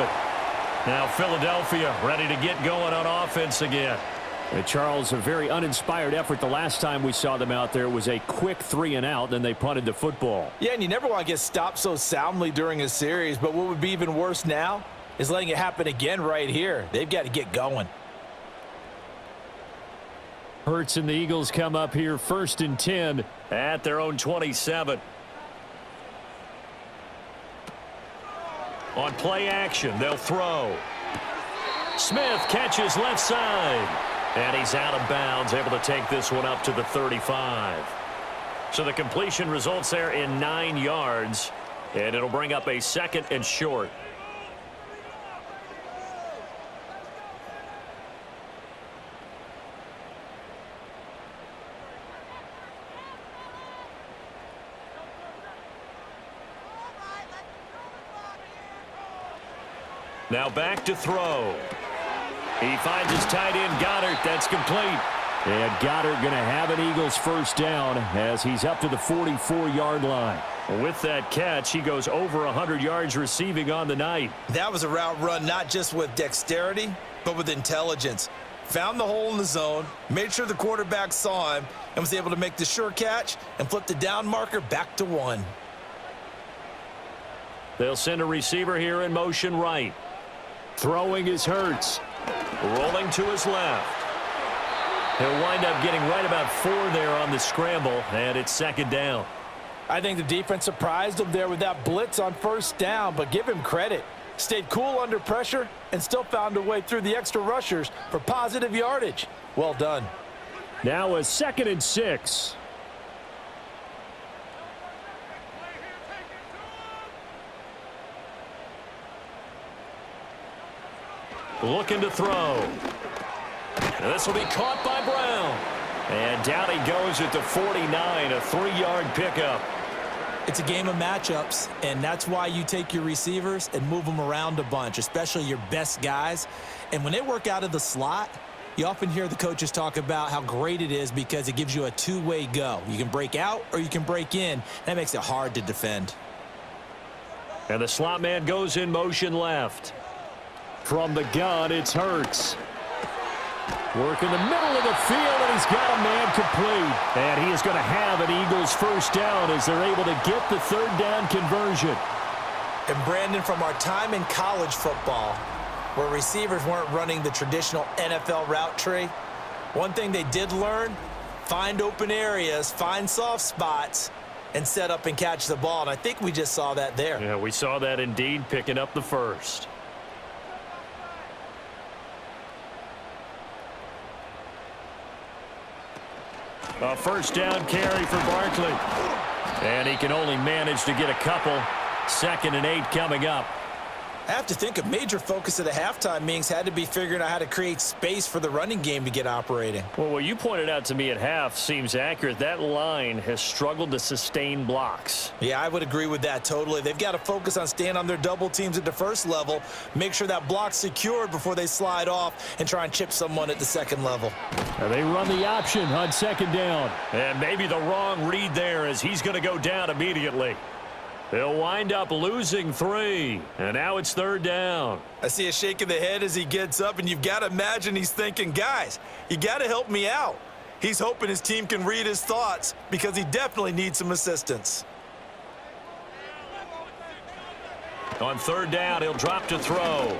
Now Philadelphia ready to get going on offense again. And Charles, a very uninspired effort the last time we saw them out there. It was a quick 3-and-out, then they punted the football. Yeah, and you never want to get stopped so soundly during a series, but what would be even worse now is letting it happen again right here. They've got to get going. Hurts and the Eagles come up here 1st and 10 at their own 27. On play action, they'll throw. Smith catches left side. And he's out of bounds, able to take this one up to the 35. So the completion results there in 9 yards. And it'll bring up a 2nd and short. Now back to throw. He finds his tight end, Goddard. That's complete. And Goddard going to have an Eagles first down as he's up to the 44-yard line. With that catch, he goes over 100 yards receiving on the night. That was a route run not just with dexterity, but with intelligence. Found the hole in the zone, made sure the quarterback saw him, and was able to make the sure catch and flip the down marker back to 1. They'll send a receiver here in motion right. Throwing is Hurts. Rolling to his left. He'll wind up getting right about 4 there on the scramble, and it's second down. I think the defense surprised him there with that blitz on first down, but give him credit. Stayed cool under pressure and still found a way through the extra rushers for positive yardage. Well done. Now a 2nd and 6. Looking to throw. And this will be caught by Brown. And down he goes at the 49, a 3-yard pickup. It's a game of matchups, and that's why you take your receivers and move them around a bunch, especially your best guys. And when they work out of the slot, you often hear the coaches talk about how great it is because it gives you a two-way go. You can break out or you can break in. That makes it hard to defend. And the slot man goes in motion left. From the gun, it's Hurts. Work in the middle of the field, and he's got a man complete. And he is going to have an Eagles first down as they're able to get the 3rd down conversion. And Brandon, from our time in college football, where receivers weren't running the traditional NFL route tree, one thing they did learn, find open areas, find soft spots, and set up and catch the ball. And I think we just saw that there. Yeah, we saw that indeed, picking up the first. A first down carry for Barkley. And he can only manage to get a couple. 2nd and 8 coming up. I have to think a major focus of the halftime meetings had to be figuring out how to create space for the running game to get operating. Well, what you pointed out to me at half seems accurate. That line has struggled to sustain blocks. Yeah, I would agree with that totally. They've got to focus on staying on their double teams at the first level, make sure that block's secured before they slide off and try and chip someone at the second level. And they run the option on 2nd down. And maybe the wrong read there as he's going to go down immediately. They'll wind up losing 3, and now it's 3rd down. I see a shake of the head as he gets up, and you've got to imagine he's thinking, guys, you got to help me out. He's hoping his team can read his thoughts because he definitely needs some assistance. On 3rd down, he'll drop to throw.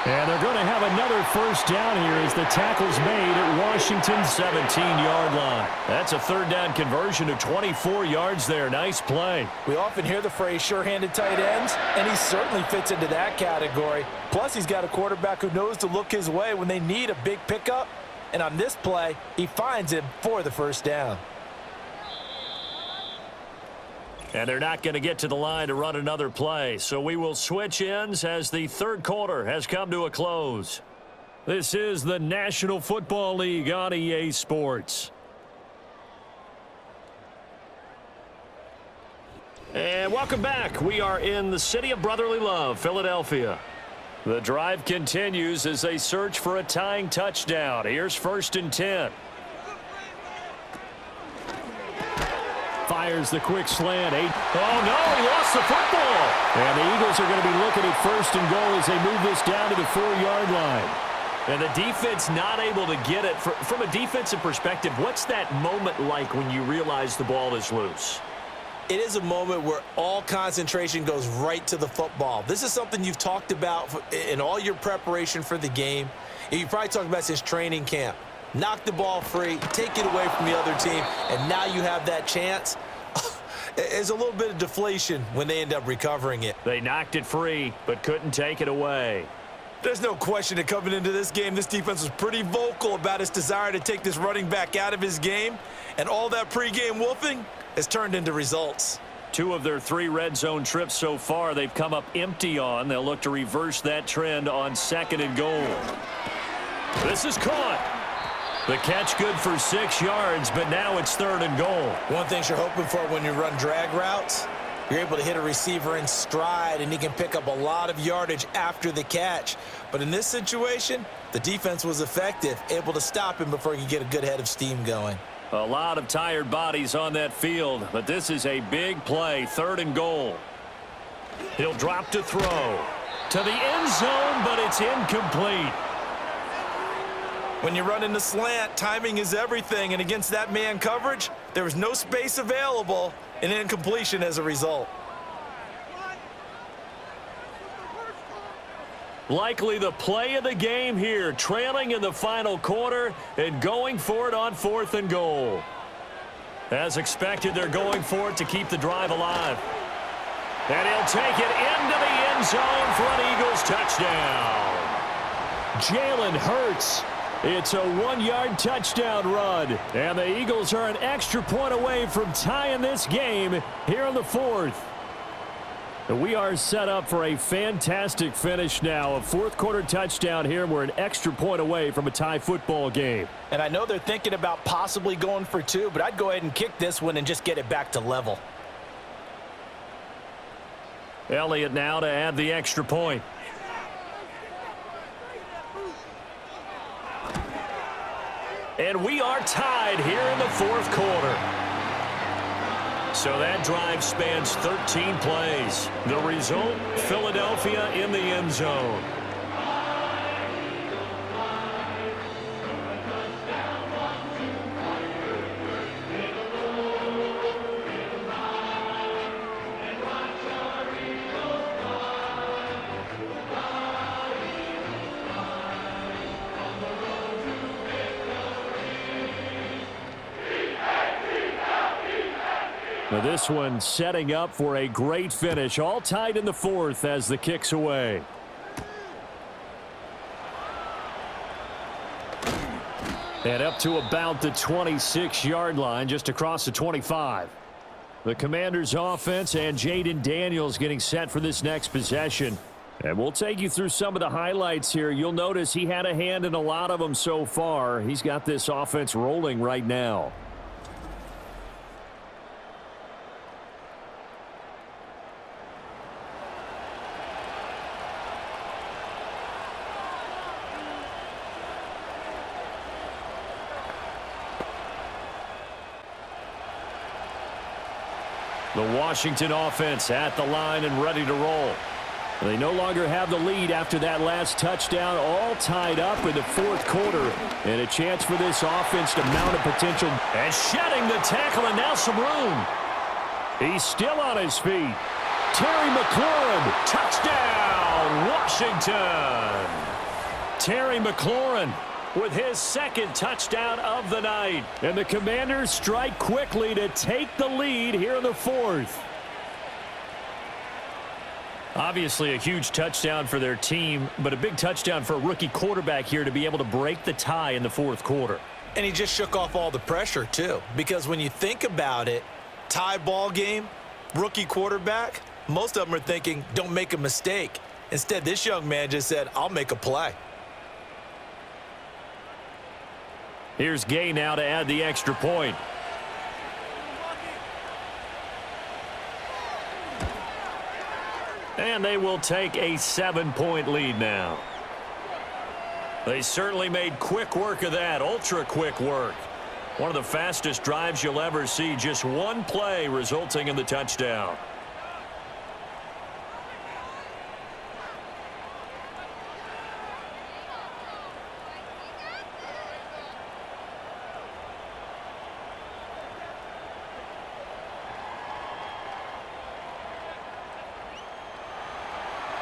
And they're going to have another first down here as the tackle's made at Washington's 17-yard line. That's a 3rd down conversion of 24 yards there. Nice play. We often hear the phrase sure-handed tight ends, and he certainly fits into that category. Plus, he's got a quarterback who knows to look his way when they need a big pickup. And on this play, he finds him for the first down. And they're not going to get to the line to run another play. So we will switch ends as the 3rd quarter has come to a close. This is the National Football League on EA Sports. And welcome back. We are in the city of brotherly love, Philadelphia. The drive continues as they search for a tying touchdown. Here's 1st and 10. Fires the quick slant. Oh, no, he lost the football. And the Eagles are going to be looking at 1st and goal as they move this down to the 4-yard line. And the defense not able to get it. From a defensive perspective, what's that moment like when you realize the ball is loose? It is a moment where all concentration goes right to the football. This is something you've talked about in all your preparation for the game. And you probably talked about since training camp. Knock the ball free, take it away from the other team, and now you have that chance. There's a little bit of deflation when they end up recovering it. They knocked it free, but couldn't take it away. There's no question that coming into this game, this defense was pretty vocal about its desire to take this running back out of his game, and all that pregame wolfing has turned into results. 2 of their 3 red zone trips so far, they've come up empty on. They'll look to reverse that trend on 2nd and goal. This is caught. The catch good for 6 yards, but now it's 3rd and goal. One thing you're hoping for when you run drag routes, you're able to hit a receiver in stride, and he can pick up a lot of yardage after the catch. But in this situation, the defense was effective, able to stop him before he could get a good head of steam going. A lot of tired bodies on that field, but this is a big play, 3rd and goal. He'll drop to throw. To the end zone, but it's incomplete. When you run in the slant, timing is everything, and against that man coverage, there was no space available, and incompletion as a result. Likely the play of the game here, trailing in the final quarter and going for it on 4th and goal. As expected, they're going for it to keep the drive alive. And he'll take it into the end zone for an Eagles touchdown. Jalen Hurts. It's a 1-yard touchdown run. And the Eagles are an extra point away from tying this game here in the 4th. We are set up for a fantastic finish now. A 4th quarter touchdown here. We're an extra point away from a tie football game. And I know they're thinking about possibly going for 2, but I'd go ahead and kick this one and just get it back to level. Elliott now to add the extra point. And we are tied here in the 4th quarter. So that drive spans 13 plays. The result, Philadelphia in the end zone. Now this one setting up for a great finish. All tied in the 4th as the kick's away. And up to about the 26-yard line, just across the 25. The Commanders' offense and Jaden Daniels getting set for this next possession. And we'll take you through some of the highlights here. You'll notice he had a hand in a lot of them so far. He's got this offense rolling right now. The Washington offense at the line and ready to roll. They no longer have the lead after that last touchdown, all tied up in the 4th quarter. And a chance for this offense to mount a potential. And shedding the tackle, and now some room. He's still on his feet. Terry McLaurin, touchdown, Washington. Terry McLaurin with his 2nd touchdown of the night. And the Commanders strike quickly to take the lead here in the 4th. Obviously a huge touchdown for their team, but a big touchdown for a rookie quarterback here to be able to break the tie in the 4th quarter. And he just shook off all the pressure, too. Because when you think about it, tie ball game, rookie quarterback, most of them are thinking, don't make a mistake. Instead, this young man just said, I'll make a play. Here's Gay now to add the extra point. And they will take a 7-point lead now. They certainly made quick work of that, ultra quick work. One of the fastest drives you'll ever see, just one play resulting in the touchdown.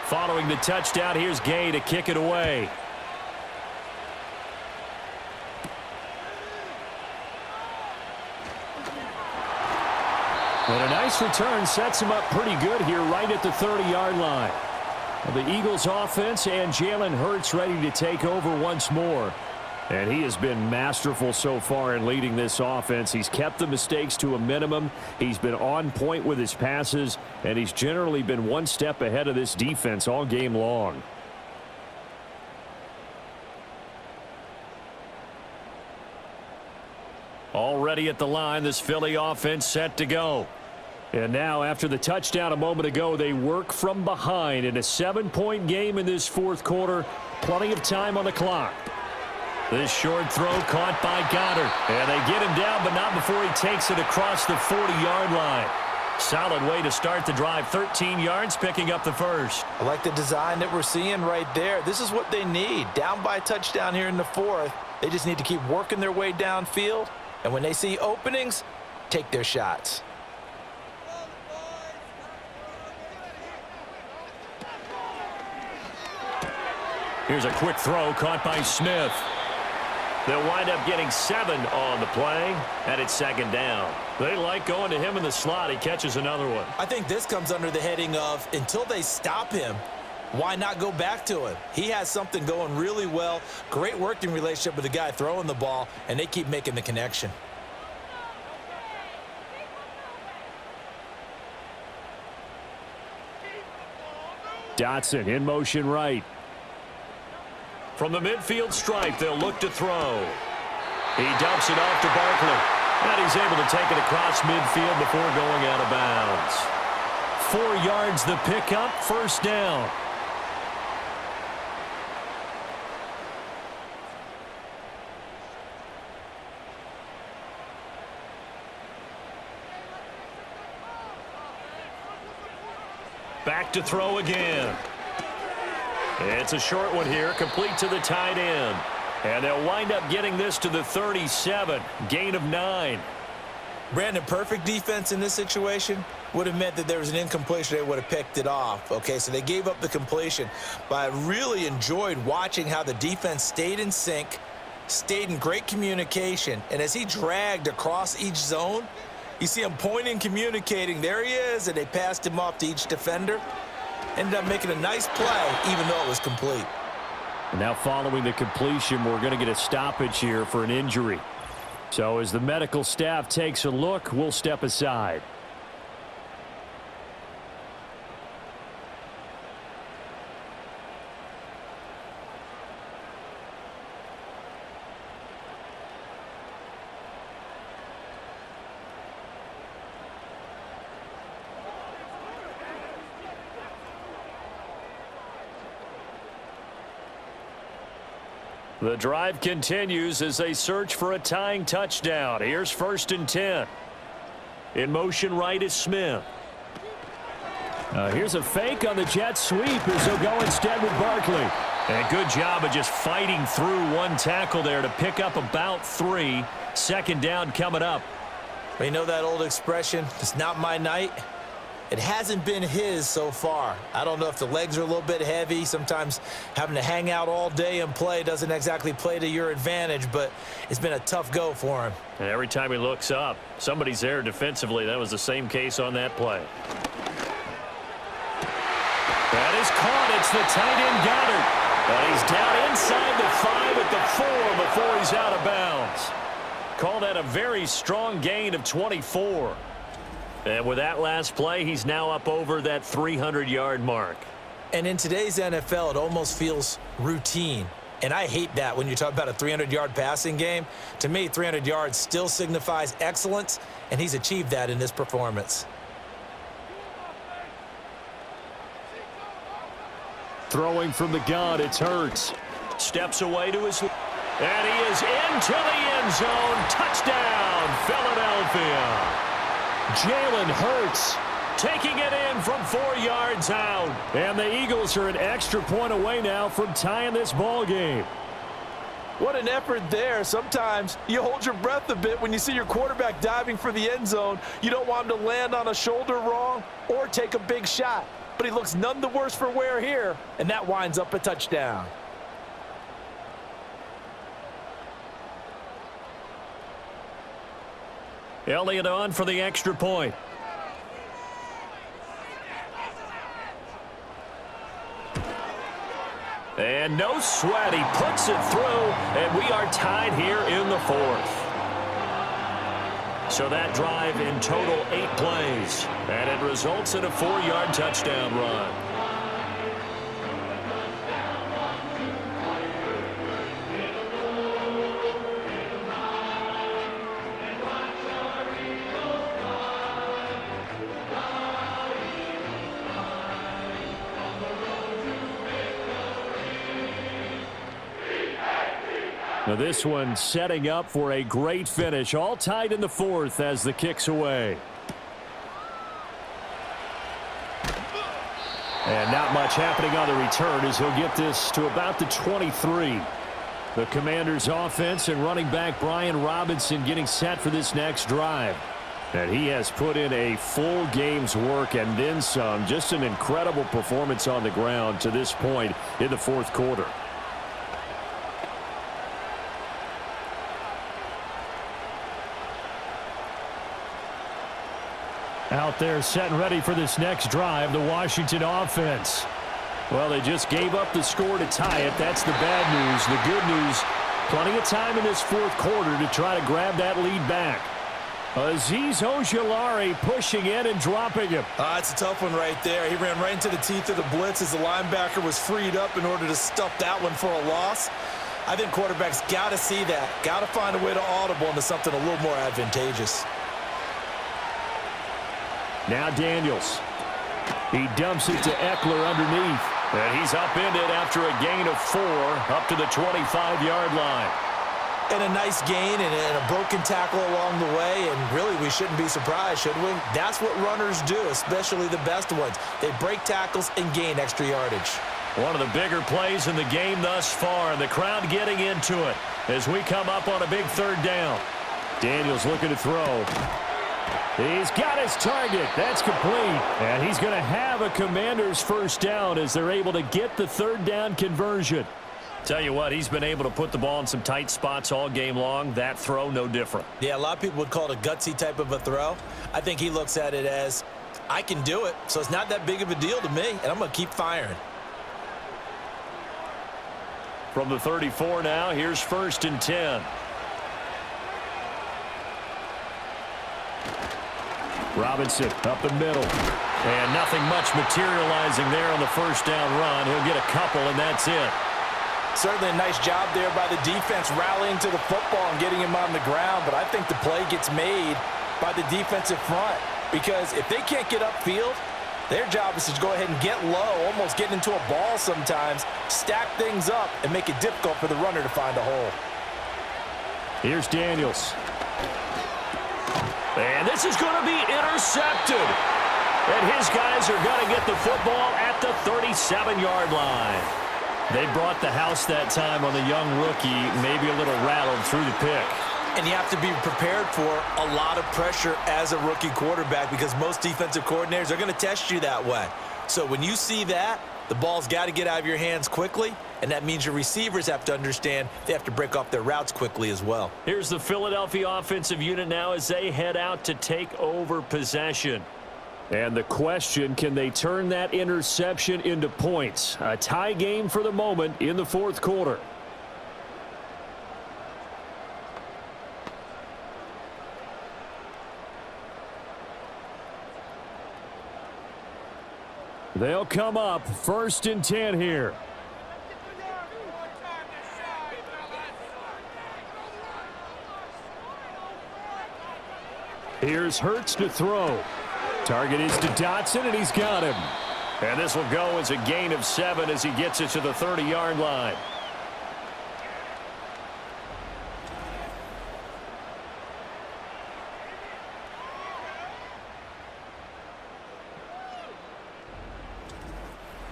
Following the touchdown, here's Gay to kick it away. And a nice return sets him up pretty good here right at the 30-yard line. The Eagles offense and Jalen Hurts ready to take over once more. And he has been masterful so far in leading this offense. He's kept the mistakes to a minimum. He's been on point with his passes, and he's generally been one step ahead of this defense all game long. Already at the line, this Philly offense set to go. And now, after the touchdown a moment ago, they work from behind in a 7-point game in this 4th quarter. Plenty of time on the clock. This short throw caught by Goddard. And they get him down, but not before he takes it across the 40-yard line. Solid way to start the drive. 13 yards, picking up the first. I like the design that we're seeing right there. This is what they need. Down by a touchdown here in the 4th. They just need to keep working their way downfield. And when they see openings, take their shots. Here's a quick throw caught by Smith. They'll wind up getting 7 on the play, and it's second down. They like going to him in the slot. He catches another one. I think this comes under the heading of until they stop him, why not go back to him? He has something going really well. Great working relationship with the guy throwing the ball, and they keep making the connection. Dotson in motion right. From the midfield stripe, they'll look to throw. He dumps it off to Barkley. And he's able to take it across midfield before going out of bounds. 4 yards the pickup, first down. Back to throw again. It's a short one here, complete to the tight end. And they'll wind up getting this to the 37, gain of 9. Brandon, perfect defense in this situation would have meant that there was an incompletion. They would have picked it off. Okay, so they gave up the completion. But I really enjoyed watching how the defense stayed in sync, stayed in great communication. And as he dragged across each zone, you see him pointing, communicating. There he is, and they passed him off to each defender. Ended up making a nice play, even though it was complete. And now following the completion, we're going to get a stoppage here for an injury. So as the medical staff takes a look, we'll step aside. The drive continues as they search for a tying touchdown. Here's 1st and 10. In motion right is Smith. Here's a fake on the jet sweep as they'll go instead with Barkley. And a good job of just fighting through one tackle there to pick up about 3. Second down coming up. You know that old expression, it's not my night? It hasn't been his so far. I don't know if the legs are a little bit heavy. Sometimes having to hang out all day and play doesn't exactly play to your advantage, but it's been a tough go for him. And every time he looks up, somebody's there defensively. That was the same case on that play. That is caught. It's the tight end Goddard. And he's down inside the 5 at the 4 before he's out of bounds. Call that a very strong gain of 24. And with that last play, he's now up over that 300-yard mark. And in today's NFL, it almost feels routine. And I hate that when you talk about a 300-yard passing game. To me, 300 yards still signifies excellence, and he's achieved that in this performance. Throwing from the gun, it's Hurts. Steps away to his... And he is into the end zone. Touchdown, Philadelphia. Jalen Hurts taking it in from 4 yards out. And the Eagles are an extra point away now from tying this ball game. What an effort there. Sometimes you hold your breath a bit when you see your quarterback diving for the end zone. You don't want him to land on a shoulder wrong or take a big shot. But he looks none the worse for wear here, and that winds up a touchdown. Elliott on for the extra point. And no sweat. He puts it through, and we are tied here in the 4th. So that drive in total 8 plays, and it results in a 4-yard touchdown run. Now this one setting up for a great finish. All tied in the 4th as the kick's away. And not much happening on the return as he'll get this to about the 23. The Commanders' offense and running back Brian Robinson getting set for this next drive. And he has put in a full game's work and then some. Just an incredible performance on the ground to this point in the 4th quarter. Out there setting ready for this next drive, the Washington offense. Well, they just gave up the score to tie it. That's the bad news. The good news, plenty of time in this fourth quarter to try to grab that lead back. Azeez Ojulari pushing in and dropping him. It's a tough one right there. He ran right into the teeth of the blitz as the linebacker was freed up in order to stuff that one for a loss. I think quarterbacks got to see that. Got to find a way to audible into something a little more advantageous. Now Daniels. He dumps it to Eckler underneath. And he's upended after a gain of 4 up to the 25-yard line. And a nice gain and a broken tackle along the way. And really, we shouldn't be surprised, should we? That's what runners do, especially the best ones. They break tackles and gain extra yardage. One of the bigger plays in the game thus far, and the crowd getting into it as we come up on a big third down. Daniels looking to throw. He's got his target. That's complete. And he's going to have a Commanders first down as they're able to get the third down conversion. Tell you what, he's been able to put the ball in some tight spots all game long. That throw, no different. Yeah, a lot of people would call it a gutsy type of a throw. I think he looks at it as, I can do it, so it's not that big of a deal to me, and I'm going to keep firing. From the 34 now, here's 1st and 10. Robinson up the middle. And nothing much materializing there on the first down run. He'll get a couple, and that's it. Certainly a nice job there by the defense rallying to the football and getting him on the ground, but I think the play gets made by the defensive front because if they can't get upfield, their job is to go ahead and get low, almost get into a ball sometimes, stack things up, and make it difficult for the runner to find a hole. Here's Daniels. And this is going to be intercepted. And his guys are going to get the football at the 37-yard line. They brought the house that time on the young rookie, maybe a little rattled through the pick. And you have to be prepared for a lot of pressure as a rookie quarterback because most defensive coordinators are going to test you that way. So when you see that, the ball's got to get out of your hands quickly, and that means your receivers have to understand they have to break off their routes quickly as well. Here's the Philadelphia offensive unit now as they head out to take over possession. And the question, can they turn that interception into points? A tie game for the moment in the fourth quarter. They'll come up 1st and 10 here. Here's Hurts to throw. Target is to Dotson, and he's got him. And this will go as a gain of 7 as he gets it to the 30-yard line.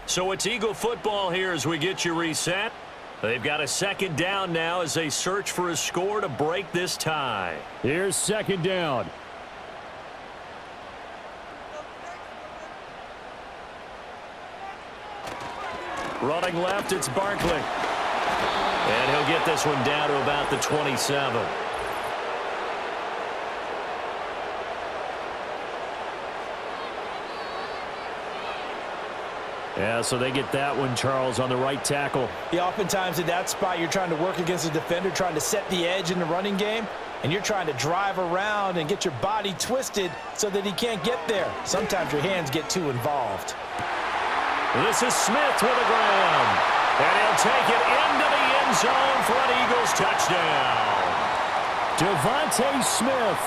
So it's Eagle football here as we get you reset. They've got a 2nd down now as they search for a score to break this tie. Here's 2nd down. Running left, it's Barkley. And he'll get this one down to about the 27. Yeah, so they get that one, Charles, on the right tackle. Yeah, oftentimes in that spot, you're trying to work against a defender, trying to set the edge in the running game, and you're trying to drive around and get your body twisted so that he can't get there. Sometimes your hands get too involved. This is Smith with a grab. And he'll take it into the end zone for an Eagles touchdown. Devontae Smith,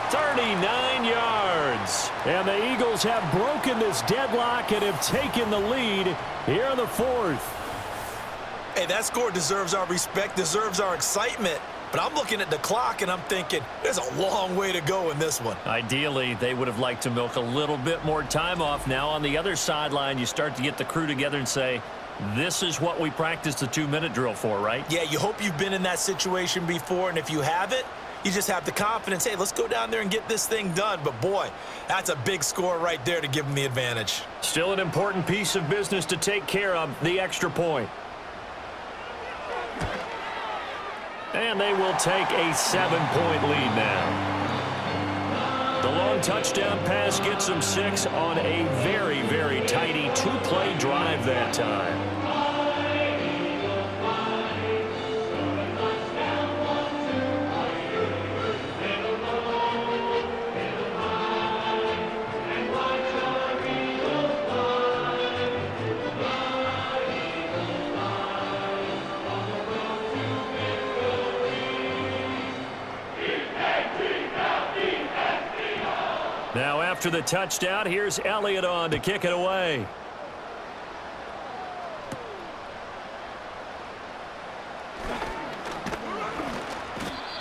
39 yards. And the Eagles have broken this deadlock and have taken the lead here in the fourth. Hey, that score deserves our respect, deserves our excitement. But I'm looking at the clock, and I'm thinking there's a long way to go in this one. Ideally, they would have liked to milk a little bit more time off. Now, on the other sideline, you start to get the crew together and say, this is what we practiced the 2-minute drill for, right? Yeah, you hope you've been in that situation before, and if you haven't, you just have the confidence, hey, let's go down there and get this thing done. But, boy, that's a big score right there to give them the advantage. Still an important piece of business to take care of, the extra point. And they will take a 7-point lead now. The long touchdown pass gets him 6 on a very, very tidy two-play drive that time. Now after the touchdown, here's Elliott on to kick it away.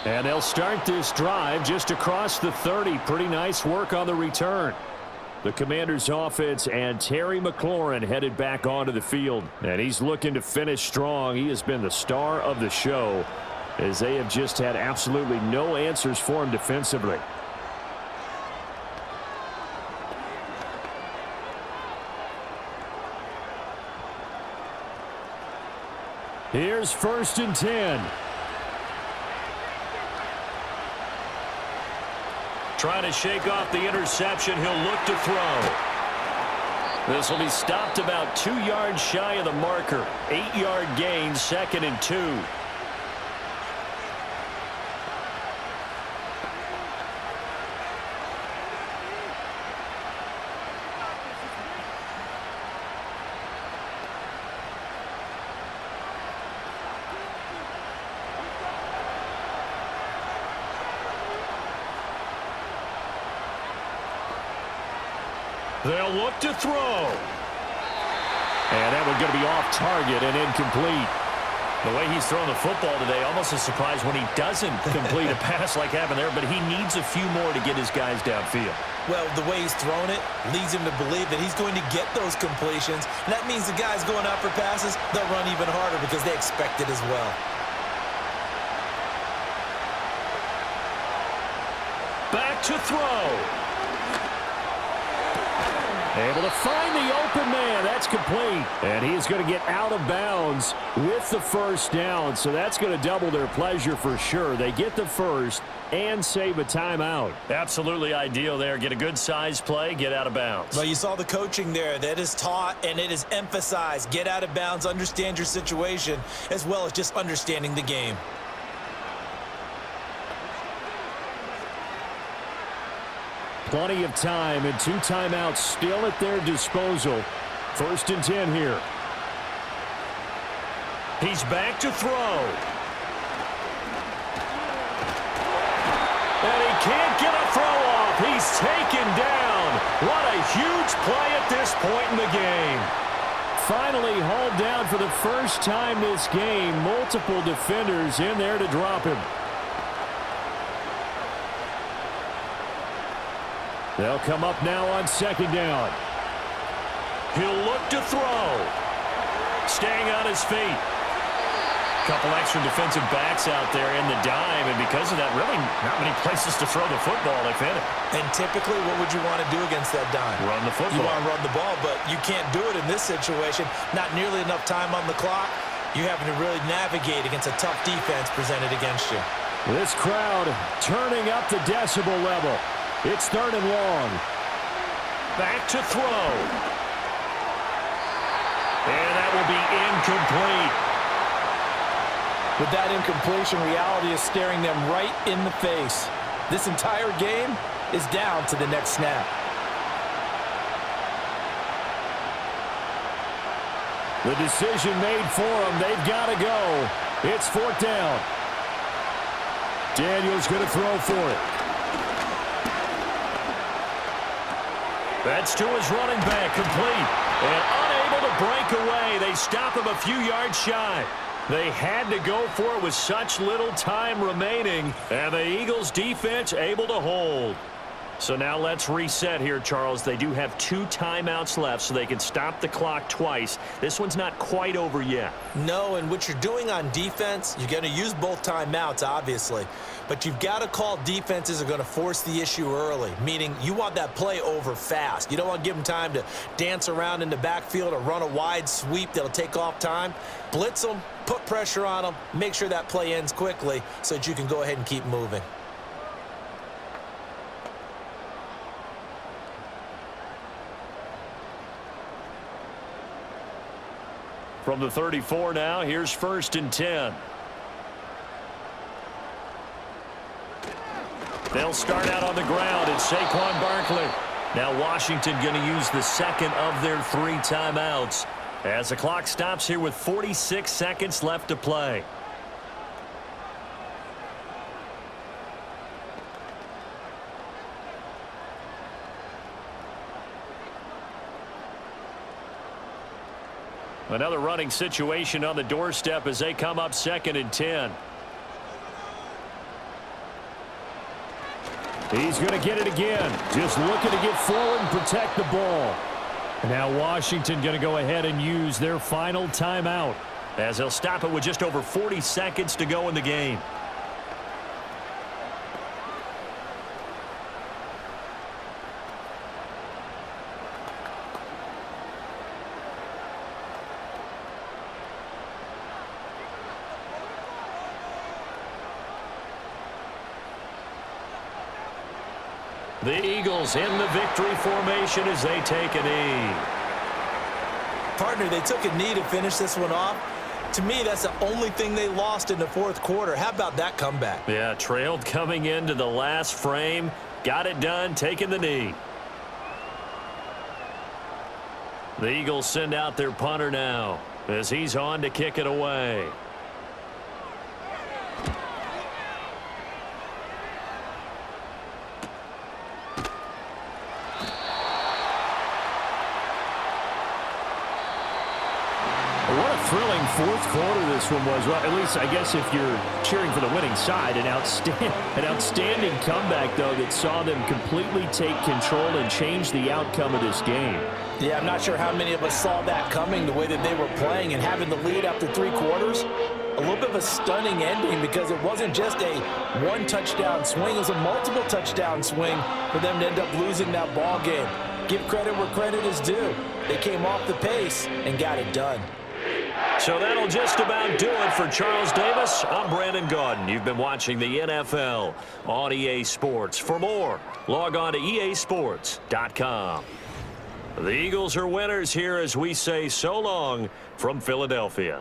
And they'll start this drive just across the 30. Pretty nice work on the return. The Commanders' offense and Terry McLaurin headed back onto the field. And he's looking to finish strong. He has been the star of the show as they have just had absolutely no answers for him defensively. Here's 1st and 10. Trying to shake off the interception. He'll look to throw. This will be stopped about 2 yards shy of the marker. 8-yard gain, 2nd and 2. They'll look to throw. And that one's going to be off target and incomplete. The way he's throwing the football today, almost a surprise when he doesn't complete a pass like happened there, but he needs a few more to get his guys downfield. Well, the way he's thrown it leads him to believe that he's going to get those completions. And that means the guys going out for passes, they'll run even harder because they expect it as well. Back to throw. Able to find the open man. That's complete. And he's going to get out of bounds with the first down. So that's going to double their pleasure for sure. They get the first and save a timeout. Absolutely ideal there. Get a good size play, get out of bounds. Well, you saw the coaching there. That is taught and it is emphasized. Get out of bounds, understand your situation, as well as just understanding the game. Plenty of time and 2 timeouts still at their disposal. 1st and 10 here. He's back to throw. And he can't get a throw off. He's taken down. What a huge play at this point in the game. Finally hauled down for the first time this game. Multiple defenders in there to drop him. They'll come up now on 2nd down. He'll look to throw. Staying on his feet. Couple extra defensive backs out there in the dime, and because of that, really not many places to throw the football if any. And typically, what would you want to do against that dime? Run the football. You want to run the ball, but you can't do it in this situation. Not nearly enough time on the clock. You're having to really navigate against a tough defense presented against you. This crowd turning up the decibel level. It's 3rd and long. Back to throw. And that will be incomplete. With that incompletion, reality is staring them right in the face. This entire game is down to the next snap. The decision made for them. They've got to go. It's 4th down. Daniel's going to throw for it. That's to his running back, complete. And unable to break away. They stop him a few yards shy. They had to go for it with such little time remaining. And the Eagles defense able to hold. So now let's reset here, Charles. They do have 2 timeouts left, so they can stop the clock twice. This one's not quite over yet. No, and what you're doing on defense, you're going to use both timeouts, obviously. But you've got to call defenses are going to force the issue early, meaning you want that play over fast. You don't want to give them time to dance around in the backfield or run a wide sweep that'll take off time. Blitz them, put pressure on them, make sure that play ends quickly so that you can go ahead and keep moving. From the 34 now, here's 1st and 10. They'll start out on the ground. It's Saquon Barkley. Now Washington going to use the second of their 3 timeouts as the clock stops here with 46 seconds left to play. Another running situation on the doorstep as they come up 2nd and 10. He's going to get it again. Just looking to get forward and protect the ball. Now Washington going to go ahead and use their final timeout as they'll stop it with just over 40 seconds to go in the game. The Eagles in the victory formation as they take a knee. Partner, they took a knee to finish this one off. To me, that's the only thing they lost in the 4th quarter. How about that comeback? Yeah, trailed coming into the last frame. Got it done, taking the knee. The Eagles send out their punter now as he's on to kick it away. What a thrilling 4th quarter this one was. Well, at least I guess if you're cheering for the winning side, an outstanding comeback, though, that saw them completely take control and change the outcome of this game. Yeah, I'm not sure how many of us saw that coming, the way that they were playing and having the lead after 3 quarters. A little bit of a stunning ending because it wasn't just a 1-touchdown swing. It was a multiple touchdown swing for them to end up losing that ball game. Give credit where credit is due. They came off the pace and got it done. So that'll just about do it for Charles Davis. I'm Brandon Gaudin. You've been watching the NFL on EA Sports. For more, log on to easports.com. The Eagles are winners here as we say so long from Philadelphia.